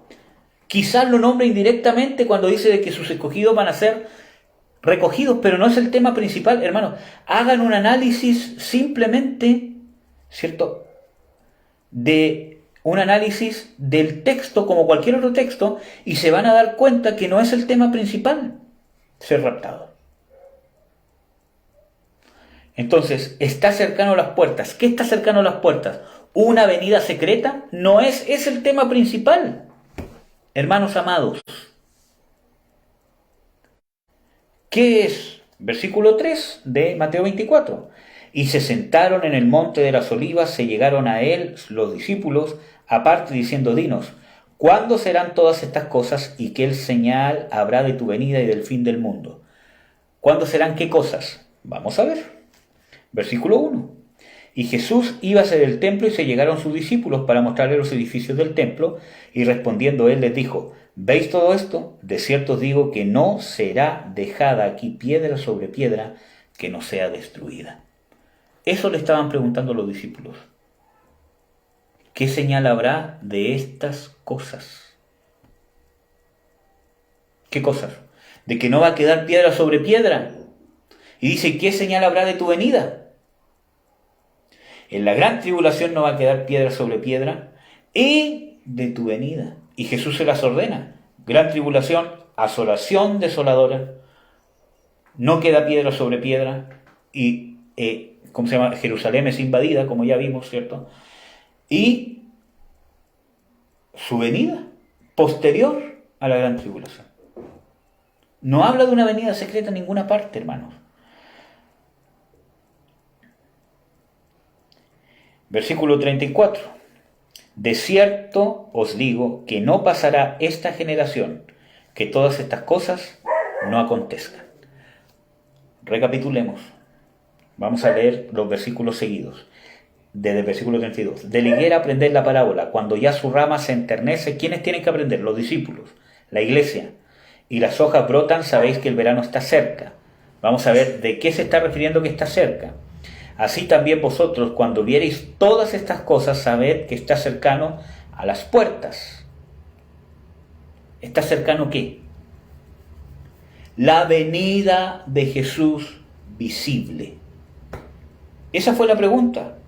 Quizás lo nombra indirectamente cuando dice de que sus escogidos van a ser recogidos, pero no es el tema principal, hermanos. Hagan un análisis simplemente, ¿cierto? De un análisis del texto como cualquier otro texto y se van a dar cuenta que no es el tema principal ser raptado. Entonces, está cercano a las puertas. ¿Qué está cercano a las puertas? ¿Una venida secreta? No es el tema principal. Hermanos amados, ¿qué es? Versículo 3 de Mateo 24. Y se sentaron en el monte de las olivas, se llegaron a él los discípulos, aparte diciendo, dinos, ¿cuándo serán todas estas cosas y qué señal habrá de tu venida y del fin del mundo? ¿Cuándo serán qué cosas? Vamos a ver. Versículo 1. Y Jesús iba hacia el templo y se llegaron sus discípulos para mostrarle los edificios del templo, y respondiendo él les dijo, ¿veis todo esto? De cierto os digo que no será dejada aquí piedra sobre piedra que no sea destruida. Eso le estaban preguntando los discípulos. ¿Qué señal habrá de estas cosas? ¿Qué cosas? De que no va a quedar piedra sobre piedra. Y dice, ¿qué señal habrá de tu venida? En la gran tribulación no va a quedar piedra sobre piedra y de tu venida. Y Jesús se las ordena. Gran tribulación, asolación desoladora. No queda piedra sobre piedra. Y, ¿cómo se llama? Jerusalén es invadida, como ya vimos, ¿cierto? Y su venida, posterior a la gran tribulación. No habla de una venida secreta en ninguna parte, hermanos. Versículo 34. De cierto os digo que no pasará esta generación, que todas estas cosas no acontezcan. Recapitulemos. Vamos a leer los versículos seguidos. Desde el versículo 32. De la higuera aprended la parábola. Cuando ya su rama se enternece, ¿quiénes tienen que aprender? Los discípulos, la iglesia. Y las hojas brotan, sabéis que el verano está cerca. Vamos a ver de qué se está refiriendo que está cerca. Así también vosotros, cuando viereis todas estas cosas, sabed que está cercano a las puertas. ¿Está cercano qué? La venida de Jesús visible. Esa fue la pregunta.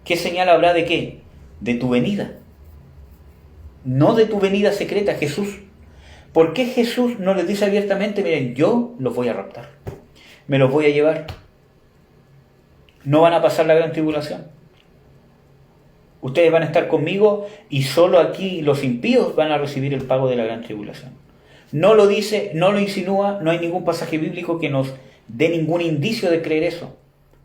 ¿Qué señal habrá de qué? De tu venida. No de tu venida secreta, Jesús. ¿Por qué Jesús no les dice abiertamente, miren, yo los voy a raptar, me los voy a llevar? No van a pasar la gran tribulación. Ustedes van a estar conmigo y solo aquí los impíos van a recibir el pago de la gran tribulación. No lo dice, no lo insinúa, no hay ningún pasaje bíblico que nos dé ningún indicio de creer eso.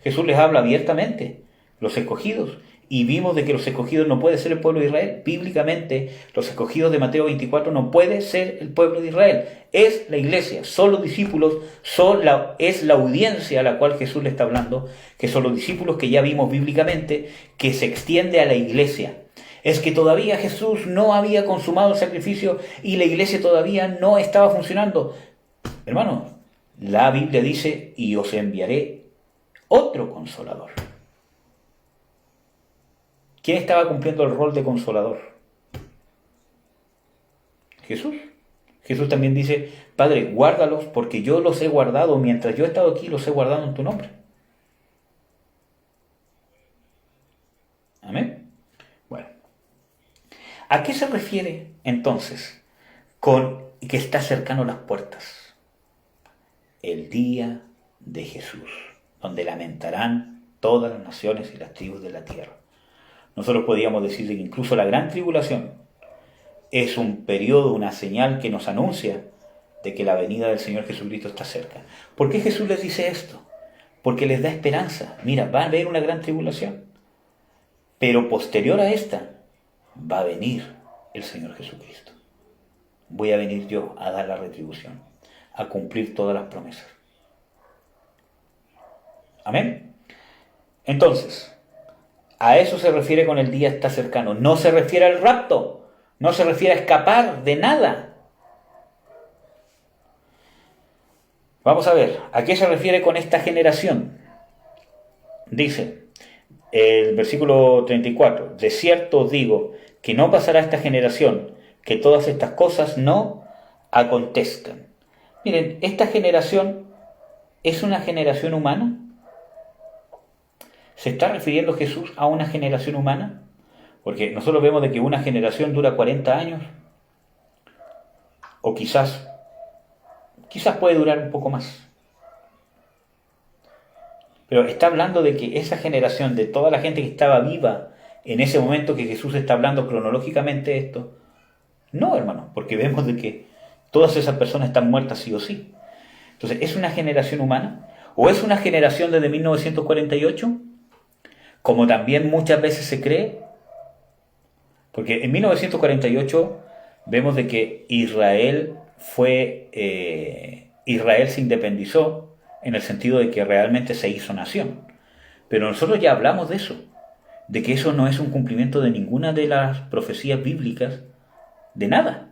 Jesús les habla abiertamente, los escogidos, y vimos de que los escogidos no puede ser el pueblo de Israel. Bíblicamente, los escogidos de Mateo 24 no puede ser el pueblo de Israel. Es la iglesia, son los discípulos, es la audiencia a la cual Jesús le está hablando, que son los discípulos que ya vimos bíblicamente, que se extiende a la iglesia. Es que todavía Jesús no había consumado el sacrificio y la iglesia todavía no estaba funcionando. Hermanos, la Biblia dice, y os enviaré otro consolador. ¿Quién estaba cumpliendo el rol de consolador? Jesús. Jesús también dice, Padre, guárdalos porque yo los he guardado, mientras yo he estado aquí los he guardado en tu nombre. Amén. Bueno, ¿a qué se refiere entonces con que está cercano a las puertas? El día de Jesús, donde lamentarán todas las naciones y las tribus de la tierra. Nosotros podríamos decir que incluso la gran tribulación es un periodo, una señal que nos anuncia de que la venida del Señor Jesucristo está cerca. ¿Por qué Jesús les dice esto? Porque les da esperanza. Mira, va a haber una gran tribulación, pero posterior a esta va a venir el Señor Jesucristo. Voy a venir yo a dar la retribución, a cumplir todas las promesas. Amén. Entonces, a eso se refiere con el día está cercano. No se refiere al rapto, no se refiere a escapar de nada. Vamos a ver, ¿a qué se refiere con esta generación? Dice el versículo 34, de cierto os digo que no pasará esta generación, que todas estas cosas no acontezcan. Miren, esta generación es una generación humana. ¿Se está refiriendo Jesús a una generación humana? Porque nosotros vemos de que una generación dura 40 años, o quizás puede durar un poco más. Pero está hablando de que esa generación, de toda la gente que estaba viva en ese momento que Jesús está hablando cronológicamente esto, no, hermano, porque vemos de que todas esas personas están muertas sí o sí. Entonces, ¿es una generación humana? ¿O es una generación desde 1948? Como también muchas veces se cree. Porque en 1948 vemos de que Israel se independizó en el sentido de que realmente se hizo nación. Pero nosotros ya hablamos de eso, de que eso no es un cumplimiento de ninguna de las profecías bíblicas, de nada.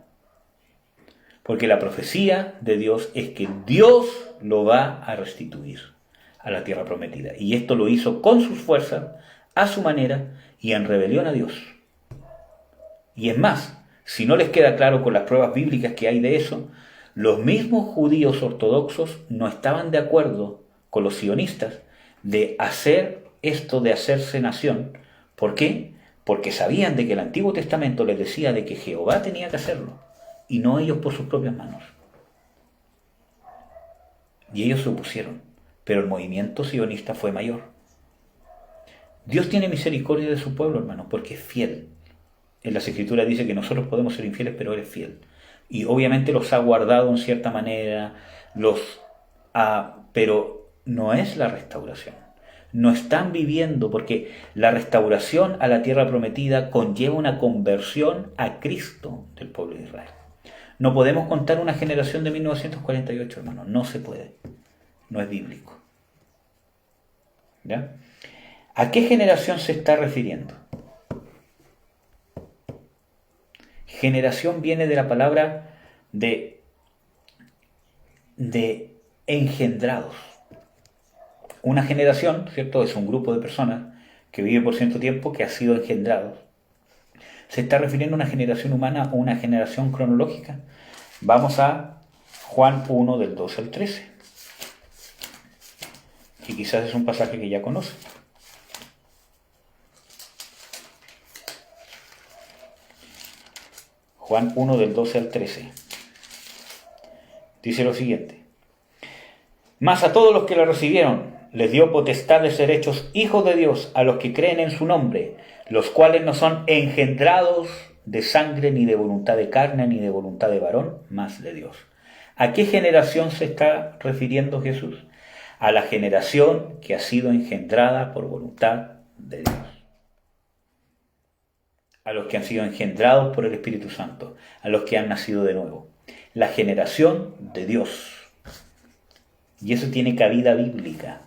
Porque la profecía de Dios es que Dios lo va a restituir a la tierra prometida. Y esto lo hizo con sus fuerzas, a su manera y en rebelión a Dios. Y es más, si no les queda claro con las pruebas bíblicas que hay de eso, los mismos judíos ortodoxos no estaban de acuerdo con los sionistas de hacer esto de hacerse nación. ¿Por qué? Porque sabían de que el Antiguo Testamento les decía de que Jehová tenía que hacerlo y no ellos por sus propias manos. Y ellos se opusieron, pero el movimiento sionista fue mayor. Dios tiene misericordia de su pueblo, hermanos, porque es fiel. En las Escrituras dice que nosotros podemos ser infieles, pero Él es fiel. Y obviamente los ha guardado en cierta manera, pero no es la restauración. No están viviendo, porque la restauración a la tierra prometida conlleva una conversión a Cristo del pueblo de Israel. No podemos contar una generación de 1948, hermanos. No se puede. No es bíblico. ¿Ya? ¿A qué generación se está refiriendo? Generación viene de la palabra de engendrados. Una generación, ¿cierto? Es un grupo de personas que vive por cierto tiempo, que ha sido engendrados. ¿Se está refiriendo a una generación humana o una generación cronológica? Vamos a Juan 1 del 12 al 13. Que quizás es un pasaje que ya conocen. Juan 1 del 12 al 13. Dice lo siguiente. Mas a todos los que le recibieron, les dio potestad de ser hechos hijos de Dios a los que creen en su nombre, los cuales no son engendrados de sangre, ni de voluntad de carne, ni de voluntad de varón, mas de Dios. ¿A qué generación se está refiriendo Jesús? A la generación que ha sido engendrada por voluntad de Dios. A los que han sido engendrados por el Espíritu Santo, a los que han nacido de nuevo. La generación de Dios. Y eso tiene cabida bíblica.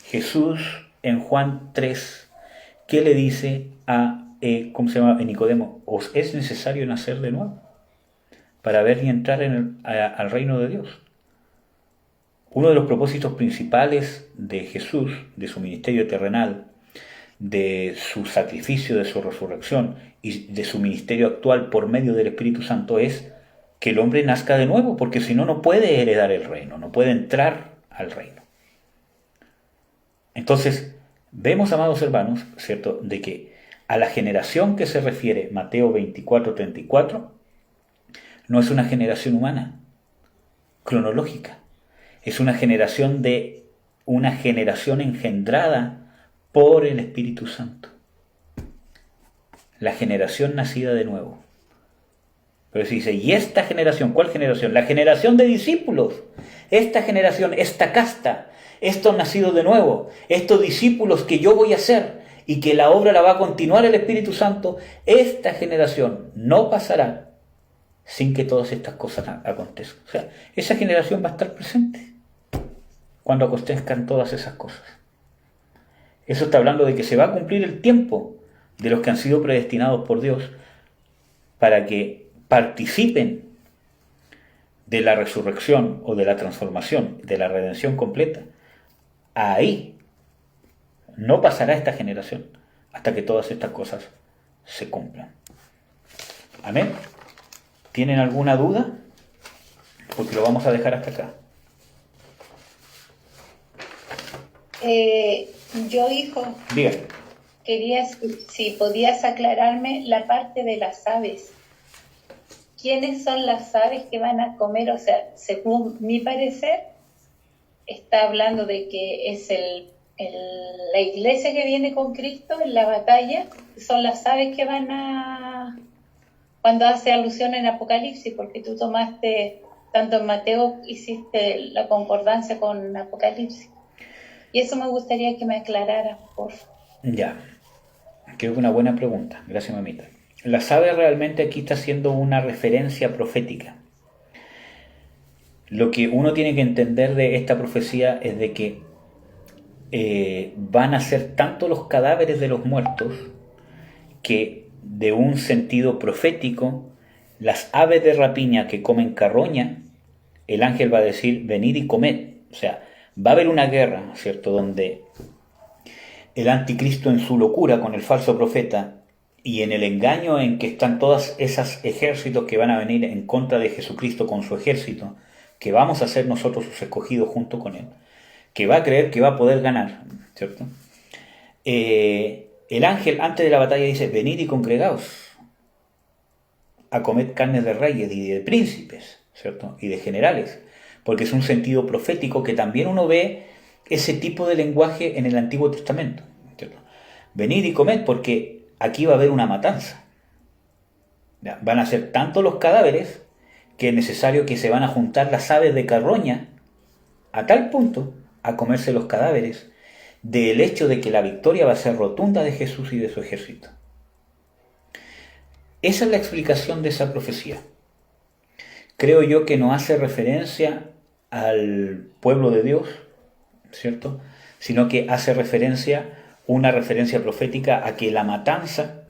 Jesús en Juan 3, ¿qué le dice a Nicodemo? ¿Os es necesario nacer de nuevo para ver y entrar al reino de Dios? Uno de los propósitos principales de Jesús, de su ministerio terrenal, de su sacrificio, de su resurrección y de su ministerio actual por medio del Espíritu Santo es que el hombre nazca de nuevo, porque si no, no puede heredar el reino, no puede entrar al reino. Entonces, vemos, amados hermanos, ¿cierto?, de que a la generación que se refiere Mateo 24:34 no es una generación humana, cronológica, es una generación engendrada por el Espíritu Santo. La generación nacida de nuevo. Pero se dice, ¿y esta generación? ¿Cuál generación? La generación de discípulos. Esta generación, esta casta, estos nacidos de nuevo, estos discípulos que yo voy a hacer y que la obra la va a continuar el Espíritu Santo, esta generación no pasará sin que todas estas cosas acontezcan. O sea, esa generación va a estar presente cuando acontezcan todas esas cosas. Eso está hablando de que se va a cumplir el tiempo de los que han sido predestinados por Dios para que participen de la resurrección o de la transformación, de la redención completa. Ahí no pasará esta generación hasta que todas estas cosas se cumplan. Amén. ¿Tienen alguna duda? Porque lo vamos a dejar hasta acá. Yo, hijo, Dígame. quería si podías aclararme la parte de las aves. ¿Quiénes son las aves que van a comer? O sea, según mi parecer, está hablando de que es la iglesia que viene con Cristo en la batalla, son las aves que van a... Cuando hace alusión en Apocalipsis, porque tú estás tanto en Mateo hiciste la concordancia con Apocalipsis. Y eso me gustaría que me aclarara, por favor. Ya, creo que una buena pregunta. Gracias, mamita. La sabe realmente aquí está haciendo una referencia profética. Lo que uno tiene que entender de esta profecía es de que van a ser tanto los cadáveres de los muertos que de un sentido profético, las aves de rapiña que comen carroña, el ángel va a decir, venid y comed. O sea, va a haber una guerra, ¿cierto? Donde el anticristo en su locura con el falso profeta y en el engaño en que están todos esos ejércitos que van a venir en contra de Jesucristo con su ejército, que vamos a ser nosotros sus escogidos junto con él, que va a creer que va a poder ganar, ¿cierto? El ángel antes de la batalla dice, venid y congregaos a comer carnes de reyes y de príncipes, ¿cierto? Y de generales, porque es un sentido profético que también uno ve ese tipo de lenguaje en el Antiguo Testamento, ¿cierto? Venid y comed porque aquí va a haber una matanza. ¿Ya? Van a ser tantos los cadáveres que es necesario que se van a juntar las aves de carroña a tal punto a comerse los cadáveres del hecho de que la victoria va a ser rotunda de Jesús y de su ejército. Esa es la explicación de esa profecía. Creo yo que no hace referencia al pueblo de Dios, ¿cierto? Sino que hace una referencia profética a que la matanza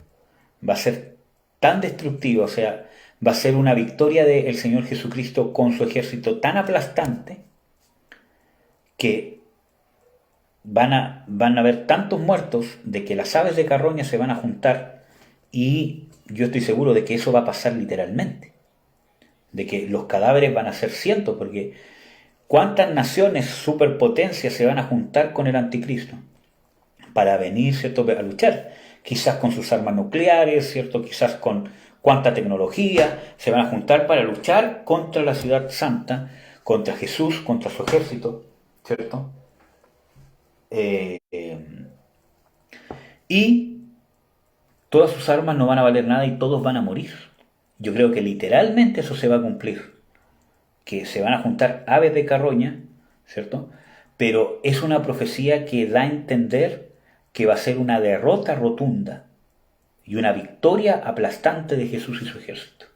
va a ser tan destructiva, o sea, va a ser una victoria del Señor Jesucristo con su ejército tan aplastante que van a haber tantos muertos de que las aves de carroña se van a juntar y yo estoy seguro de que eso va a pasar literalmente, de que los cadáveres van a ser cientos, porque ¿cuántas naciones superpotencias se van a juntar con el anticristo para venir, ¿cierto?, a luchar? Quizás con sus armas nucleares, ¿cierto? Quizás con cuánta tecnología se van a juntar para luchar contra la ciudad santa, contra Jesús, contra su ejército, ¿cierto? Y todas sus armas no van a valer nada y todos van a morir. Yo creo que literalmente eso se va a cumplir, que se van a juntar aves de carroña, ¿cierto? Pero es una profecía que da a entender que va a ser una derrota rotunda y una victoria aplastante de Jesús y su ejército.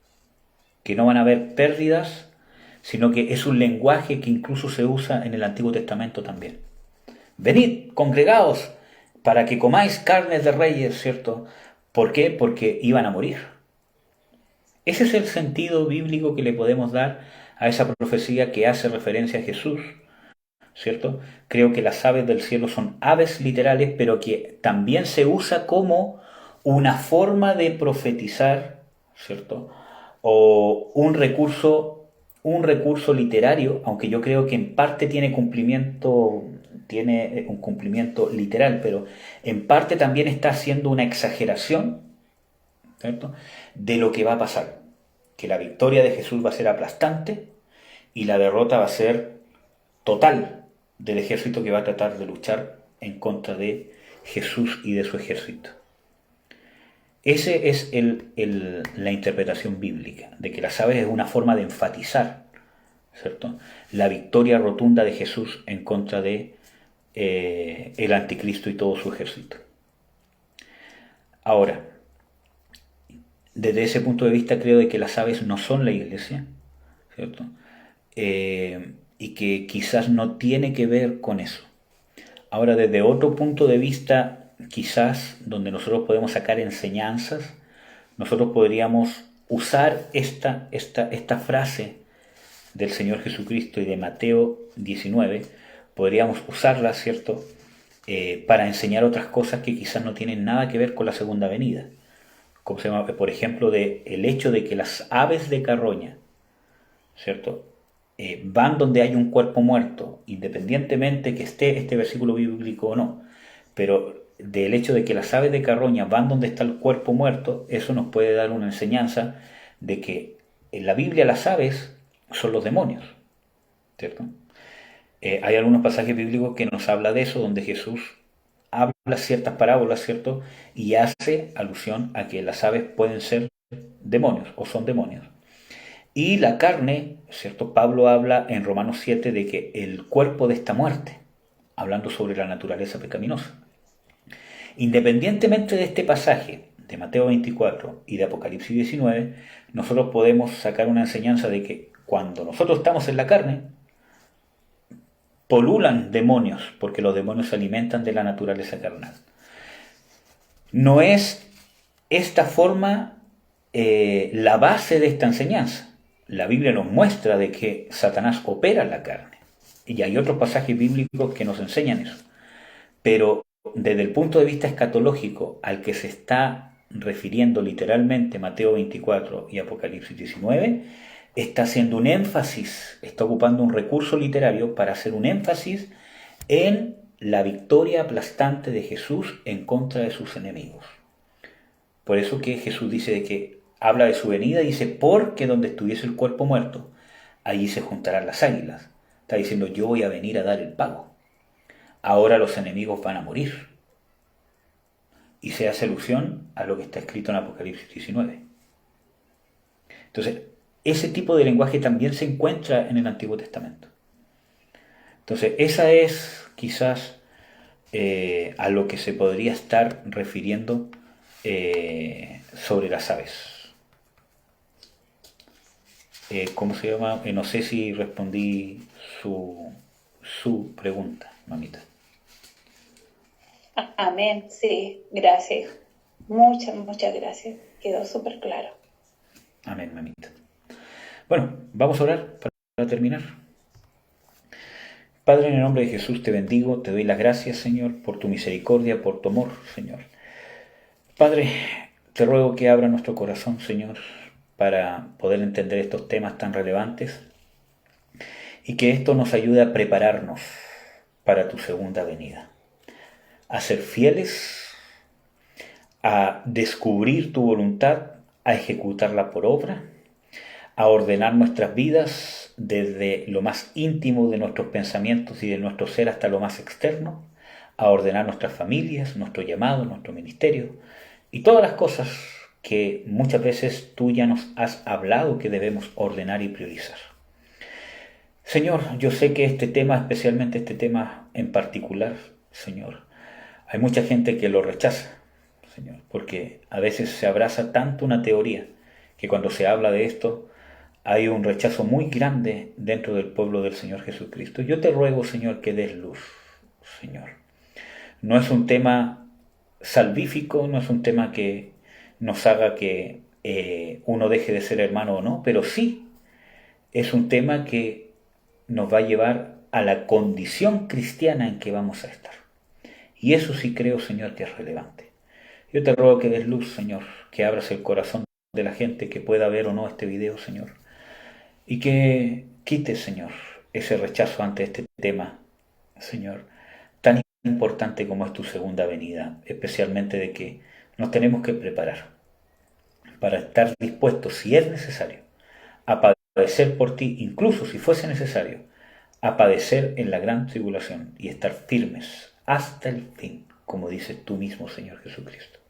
Que no van a haber pérdidas, sino que es un lenguaje que incluso se usa en el Antiguo Testamento también. Venid, congregaos, para que comáis carnes de reyes, ¿cierto? ¿Por qué? Porque iban a morir. Ese es el sentido bíblico que le podemos dar a esa profecía que hace referencia a Jesús, ¿cierto? Creo que las aves del cielo son aves literales, pero que también se usa como una forma de profetizar, ¿cierto? O un recurso literario, aunque yo creo que en parte tiene un cumplimiento literal, pero en parte también está haciendo una exageración, ¿cierto?, de lo que va a pasar, que la victoria de Jesús va a ser aplastante y la derrota va a ser total del ejército que va a tratar de luchar en contra de Jesús y de su ejército. Esa es la interpretación bíblica, de que las aves es una forma de enfatizar, ¿cierto?, la victoria rotunda de Jesús en contra de el anticristo y todo su ejército. Ahora, desde ese punto de vista creo de que las aves no son la iglesia, ¿cierto? Y que quizás no tiene que ver con eso. Ahora, desde otro punto de vista, quizás donde nosotros podemos sacar enseñanzas, nosotros podríamos usar esta frase del Señor Jesucristo y de Mateo 19, podríamos usarla, ¿cierto?, para enseñar otras cosas que quizás no tienen nada que ver con la segunda venida. Como se llama, por ejemplo, el hecho de que las aves de carroña, ¿cierto?, van donde hay un cuerpo muerto, independientemente que esté este versículo bíblico o no, pero del hecho de que las aves de carroña van donde está el cuerpo muerto, eso nos puede dar una enseñanza de que en la Biblia las aves son los demonios, ¿cierto? Hay algunos pasajes bíblicos que nos habla de eso, donde Jesús habla ciertas parábolas, ¿cierto?, y hace alusión a que las aves pueden ser demonios o son demonios. Y la carne, ¿cierto? Pablo habla en Romanos 7 de que el cuerpo de esta muerte, hablando sobre la naturaleza pecaminosa. Independientemente de este pasaje de Mateo 24 y de Apocalipsis 19, nosotros podemos sacar una enseñanza de que cuando nosotros estamos en la carne, polulan demonios, porque los demonios se alimentan de la naturaleza carnal. No es esta forma la base de esta enseñanza. La Biblia nos muestra de que Satanás opera en la carne. Y hay otros pasajes bíblicos que nos enseñan eso. Pero desde el punto de vista escatológico al que se está refiriendo literalmente Mateo 24 y Apocalipsis 19, está haciendo un énfasis, está ocupando un recurso literario para hacer un énfasis en la victoria aplastante de Jesús en contra de sus enemigos. Por eso que Jesús dice de que habla de su venida, dice, porque donde estuviese el cuerpo muerto, allí se juntarán las águilas. Está diciendo, yo voy a venir a dar el pago. Ahora los enemigos van a morir. Y se hace alusión a lo que está escrito en Apocalipsis 19. Entonces, ese tipo de lenguaje también se encuentra en el Antiguo Testamento. Entonces, esa es quizás a lo que se podría estar refiriendo sobre las aves. ¿Cómo se llama? No sé si respondí su pregunta, mamita. Amén, sí, gracias. Muchas gracias. Quedó súper claro. Amén, mamita. Bueno, vamos a orar para terminar. Padre, en el nombre de Jesús te bendigo, te doy las gracias, Señor, por tu misericordia, por tu amor, Señor. Padre, te ruego que abra nuestro corazón, Señor, para poder entender estos temas tan relevantes y que esto nos ayude a prepararnos para tu segunda venida, a ser fieles, a descubrir tu voluntad, a ejecutarla por obra, a ordenar nuestras vidas desde lo más íntimo de nuestros pensamientos y de nuestro ser hasta lo más externo, a ordenar nuestras familias, nuestro llamado, nuestro ministerio y todas las cosas que muchas veces tú ya nos has hablado que debemos ordenar y priorizar. Señor, yo sé que este tema, especialmente este tema en particular, Señor, hay mucha gente que lo rechaza, Señor, porque a veces se abraza tanto una teoría que cuando se habla de esto hay un rechazo muy grande dentro del pueblo del Señor Jesucristo. Yo te ruego, Señor, que des luz, Señor. No es un tema salvífico, no es un tema que nos haga que uno deje de ser hermano o no, pero sí es un tema que nos va a llevar a la condición cristiana en que vamos a estar. Y eso sí creo, Señor, que es relevante. Yo te ruego que des luz, Señor, que abras el corazón de la gente que pueda ver o no este video, Señor, y que quites, Señor, ese rechazo ante este tema, Señor, tan importante como es tu segunda venida, especialmente de que nos tenemos que preparar para estar dispuestos, si es necesario, a padecer por ti, incluso si fuese necesario, a padecer en la gran tribulación y estar firmes hasta el fin, como dices tú mismo, Señor Jesucristo.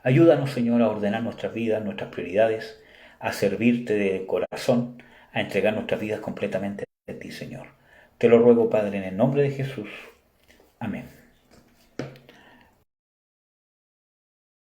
Ayúdanos, Señor, a ordenar nuestras vidas, nuestras prioridades, a servirte de corazón, a entregar nuestras vidas completamente a ti, Señor. Te lo ruego, Padre, en el nombre de Jesús. Amén.